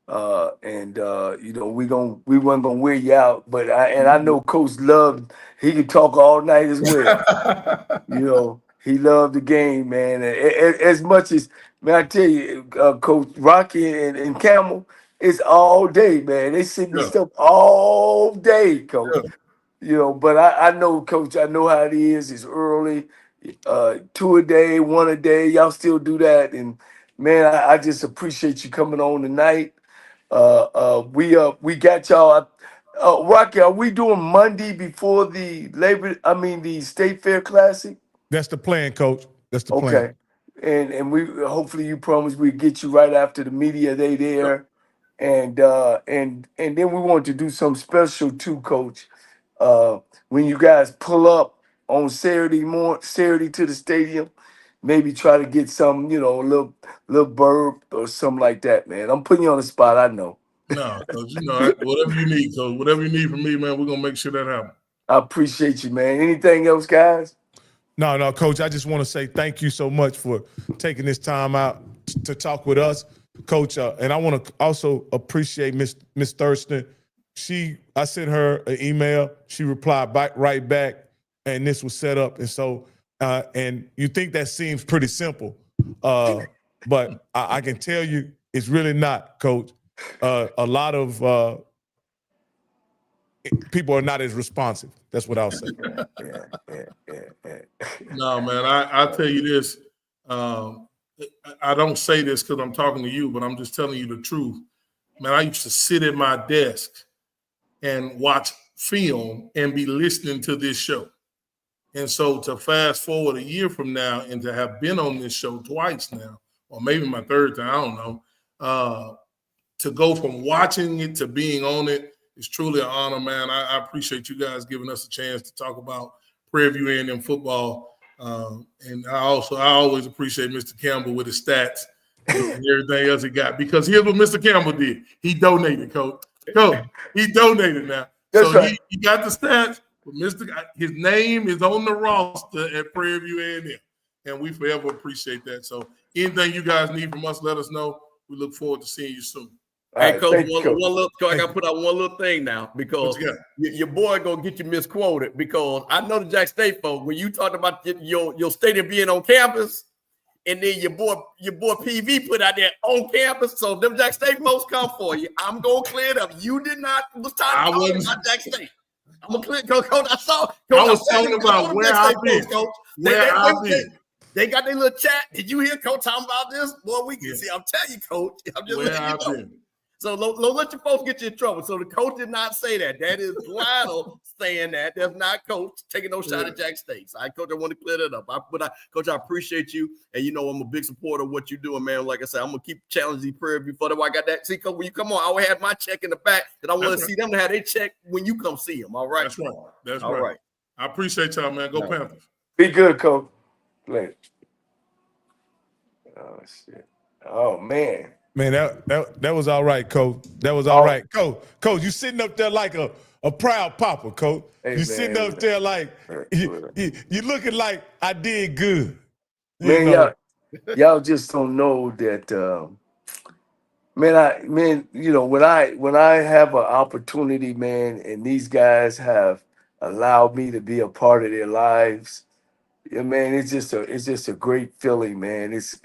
Speaker 1: And we weren't gonna wear you out, but I know Coach loved. He could talk all night as well. He loved the game, man. As much as, man, I tell you, Coach Rocky and Campbell, it's all day, man. They send me stuff all day, Coach. But I know, Coach. I know how it is. It's early, 2 a day, 1 a day. Y'all still do that, and man, I just appreciate you coming on tonight. We got y'all. Rocky, are we doing Monday before the State Fair Classic?
Speaker 2: That's the plan, Coach. That's the plan.
Speaker 1: Okay. And we hopefully you promise we get you right after the media day there. And then we want to do something special too, Coach. When you guys pull up on Saturday to the stadium, maybe try to get some, a little burp or something like that, man. I'm putting you on the spot, I know.
Speaker 3: No, Coach, whatever you need, Coach. Whatever you need from me, man, we're going to make sure that happens.
Speaker 1: I appreciate you, man. Anything else, guys?
Speaker 2: No, Coach, I just want to say thank you so much for taking this time out to talk with us, Coach. And I want to also appreciate Miss Thurston. I sent her an email. She replied right back, and this was set up. And so, and you think that seems pretty simple, but I can tell you it's really not, Coach. A lot of people are not as responsive. That's what I'll say.
Speaker 3: No, man, I'll tell you this. I don't say this because I'm talking to you, but I'm just telling you the truth. Man, I used to sit at my desk and watch film and be listening to this show. And so to fast forward a year from now and to have been on this show twice now, or maybe my third time, I don't know, to go from watching it to being on it is truly an honor, man. I appreciate you guys giving us a chance to talk about Prairie View A&M football. And I always appreciate Mr. Campbell with his stats and everything else he got, because here's what Mr. Campbell did. He donated, Coach. He donated now.
Speaker 1: That's
Speaker 3: so
Speaker 1: right.
Speaker 3: he got the stats, but his name is on the roster at Prairie View A&M, and we forever appreciate that. So anything you guys need from us, let us know. We look forward to seeing you soon.
Speaker 1: All
Speaker 4: Hey,
Speaker 1: right,
Speaker 4: Coach,
Speaker 1: thank you, Coach.
Speaker 4: one little, I got to put out one little thing now because
Speaker 3: What you got?
Speaker 4: your boy gonna get you misquoted because I know the Jack State folk when you talked about your stadium being on campus, and then your boy PV put out there on campus. So them Jack State folks come for you. I'm gonna clear it up. You did not was
Speaker 3: I
Speaker 4: talking
Speaker 3: wasn't-
Speaker 4: about Jack State. I'm gonna clear, Coach. I saw. Coach,
Speaker 3: I was talking about where I've been.
Speaker 4: Coach.
Speaker 3: Where I've been.
Speaker 4: They got their little chat. Did you hear Coach talking about this? Boy, we can see. I'm telling you, Coach. I'm just
Speaker 3: Where
Speaker 4: letting
Speaker 3: I've
Speaker 4: you know.
Speaker 3: been.
Speaker 4: So don't let your folks get you in trouble. So the coach did not say that. That is Lionel saying that. That's not Coach taking no shot at Jack State. So Coach, I want to clear that up. Coach, I appreciate you. And you know I'm a big supporter of what you're doing, man. Like I said, I'm going to keep challenging Prairie View before I got that. See, Coach, when you come on, I always have my check in the back because I want to see them to have their check when you come see them. All right?
Speaker 3: That's right. That's
Speaker 4: all right.
Speaker 3: I appreciate y'all, man. Go Panthers.
Speaker 1: Be good, Coach. Later. Oh, shit. Oh, man.
Speaker 2: Man, that was all right, Coach. That was all right. Coach, you sitting up there like a proud papa, Coach.
Speaker 1: Hey,
Speaker 2: you sitting up there like you looking like I did good.
Speaker 1: Man, y'all just don't know that man, you know, when I have an opportunity, man, and these guys have allowed me to be a part of their lives, yeah, man, it's just a great feeling, man. It's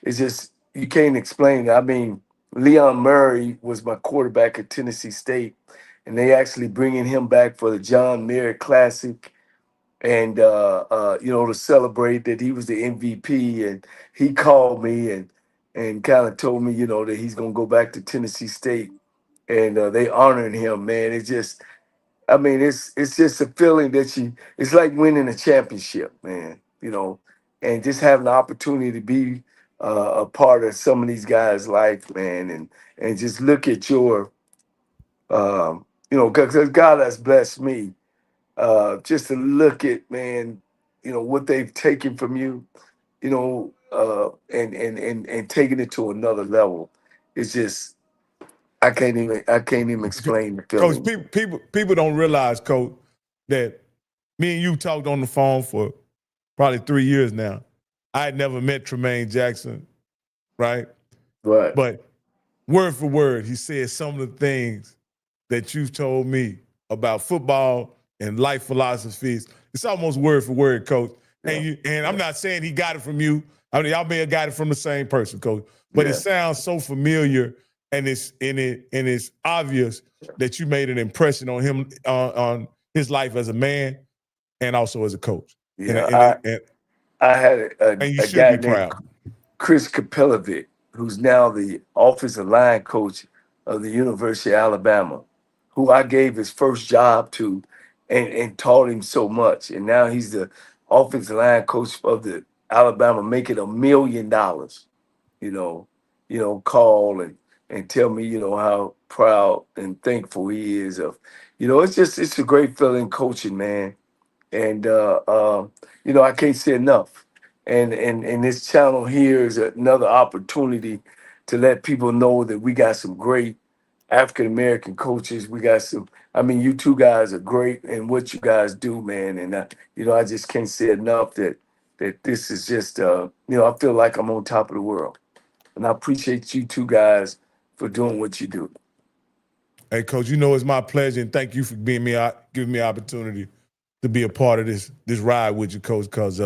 Speaker 1: just you can't explain it. I mean, Leon Murray was my quarterback at Tennessee State, and they actually bringing him back for the John Merritt Classic, and you know, to celebrate that he was the MVP, and he called me and kind of told me, you know, that he's gonna go back to Tennessee State, and they honored him, man. It's just, I mean, it's just a feeling that it's like winning a championship, man, you know, and just having the opportunity to be a part of some of these guys' life, man, and just look at your, you know, because God has blessed me, just to look at, man, you know, what they've taken from you, you know, and taking it to another level. It's just, I can't even explain the feeling.
Speaker 2: Coach, people don't realize, Coach, that me and you talked on the phone for probably 3 years now. I had never met Tremaine Jackson, right?
Speaker 1: Right.
Speaker 2: But word for word, he said some of the things that you've told me about football and life philosophies. It's almost word for word, Coach. Yeah. And I'm not saying he got it from you. I mean, y'all may have got it from the same person, Coach. But it sounds so familiar, and it's obvious that you made an impression on him, on his life as a man and also as a coach.
Speaker 1: Yeah, I had a guy named Chris Kapelovic, who's now the offensive line coach of the University of Alabama, who I gave his first job to and taught him so much. And now he's the offensive line coach of the Alabama, making $1 million, you know, call and tell me, you know, how proud and thankful he is of, you know, it's a great feeling coaching, man. And, you know, I can't say enough. And this channel here is another opportunity to let people know that we got some great African-American coaches. We got some, I mean, you two guys are great in what you guys do, man. And, you know, I just can't say enough that this is just, you know, I feel like I'm on top of the world. And I appreciate you two guys for doing what you do.
Speaker 2: Hey, Coach, you know, it's my pleasure, and thank you for giving me opportunity to be a part of this ride with you, Coach, because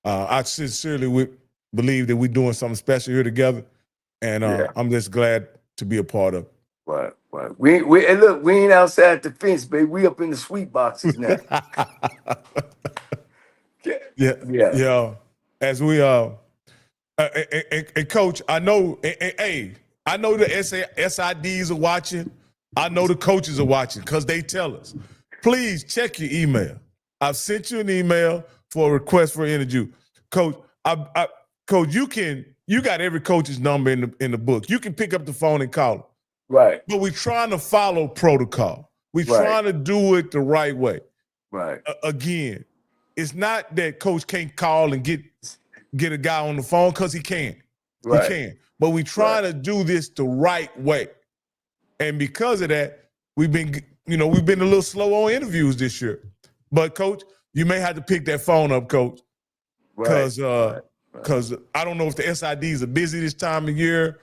Speaker 2: I sincerely believe that we're doing something special here together, and I'm just glad to be a part of it.
Speaker 1: Right. And look, we ain't outside the fence, baby. We up in the sweet boxes now.
Speaker 2: Yeah. As we and Coach, I know. I know the SIDs are watching. I know the coaches are watching because they tell us. Please check your email. I've sent you an email for a request for an interview, Coach. Coach, you got every coach's number in the book. You can pick up the phone and call them.
Speaker 1: Right.
Speaker 2: But we're trying to follow protocol. We're trying to do it the right way.
Speaker 1: Right.
Speaker 2: Again, it's not that Coach can't call and get a guy on the phone, because he can. Right. He can. But we try to do this the right way. And because of that, we've been a little slow on interviews this year. But Coach, you may have to pick that phone up, Coach. Because I don't know if the SIDs are busy this time of year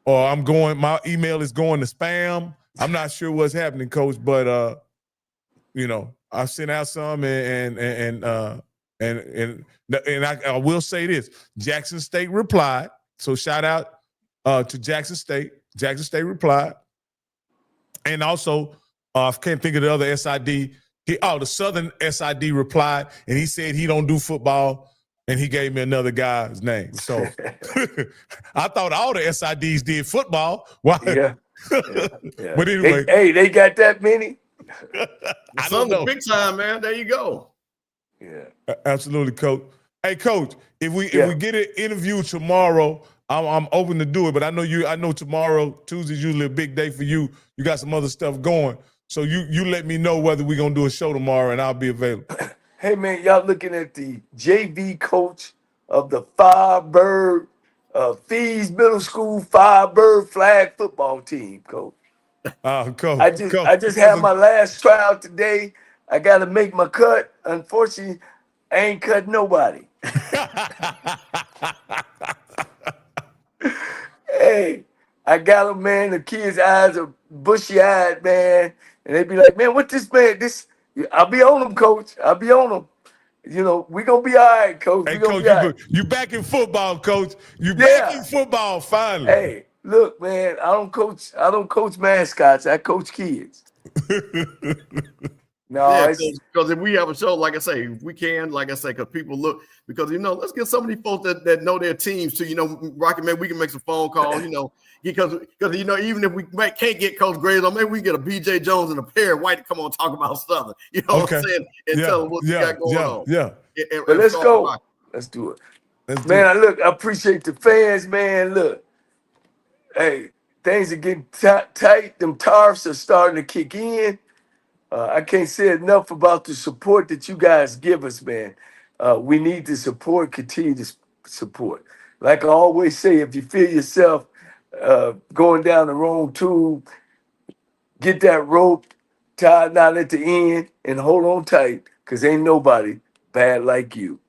Speaker 2: or my email is going to spam. I'm not sure what's happening, Coach, but I sent out some and I will say this: Jackson State replied. So shout out to Jackson State. Jackson State replied, and also I can't think of the other SID. The Southern SID replied, and he said he don't do football. And he gave me another guy's name. So I thought all the SIDs did football. Why?
Speaker 1: Yeah.
Speaker 2: But anyway.
Speaker 1: They got that many?
Speaker 2: I don't know.
Speaker 4: Big time, man. There you go.
Speaker 1: Yeah.
Speaker 2: Absolutely, Coach. Hey, Coach, if we get an interview tomorrow, I'm open to do it. But I know tomorrow, Tuesday's usually a big day for you. You got some other stuff going. So you let me know whether we're going to do a show tomorrow, and I'll be available.
Speaker 1: Hey, man, y'all looking at the JV coach of the Firebird, Fees Middle School Firebird flag football team, Coach.
Speaker 2: Coach.
Speaker 1: I just had my last trial today. I got to make my cut. Unfortunately, I ain't cut nobody. Hey, I got them, man. The kids' eyes are bushy-eyed, man. And they be like, man, what this man, I'll be on them, Coach. I'll be on them. We going to be all right, Coach.
Speaker 2: Hey, Coach, you back in football, Coach. You back in football, finally.
Speaker 1: Hey, look, man, I don't coach mascots. I coach kids. No,
Speaker 4: because if we have a show, like I say, if we can, like I say, because people look, because let's get some of these folks that know their teams to, Rocky, man, we can make some phone calls, because even if we can't get Coach Graves on, maybe we get a BJ Jones and a Perry White to come on and talk about stuff. You know what I'm saying? And tell them what we got going on.
Speaker 1: Yeah. But let's go. Rocky. Let's do it. Man, I appreciate the fans, man. Look, hey, things are getting tight. Them tariffs are starting to kick in. I can't say enough about the support that you guys give us, man. We need to support, continue to support. Like I always say, if you feel yourself going down the wrong tube, get that rope tied out at the end and hold on tight, because ain't nobody bad like you.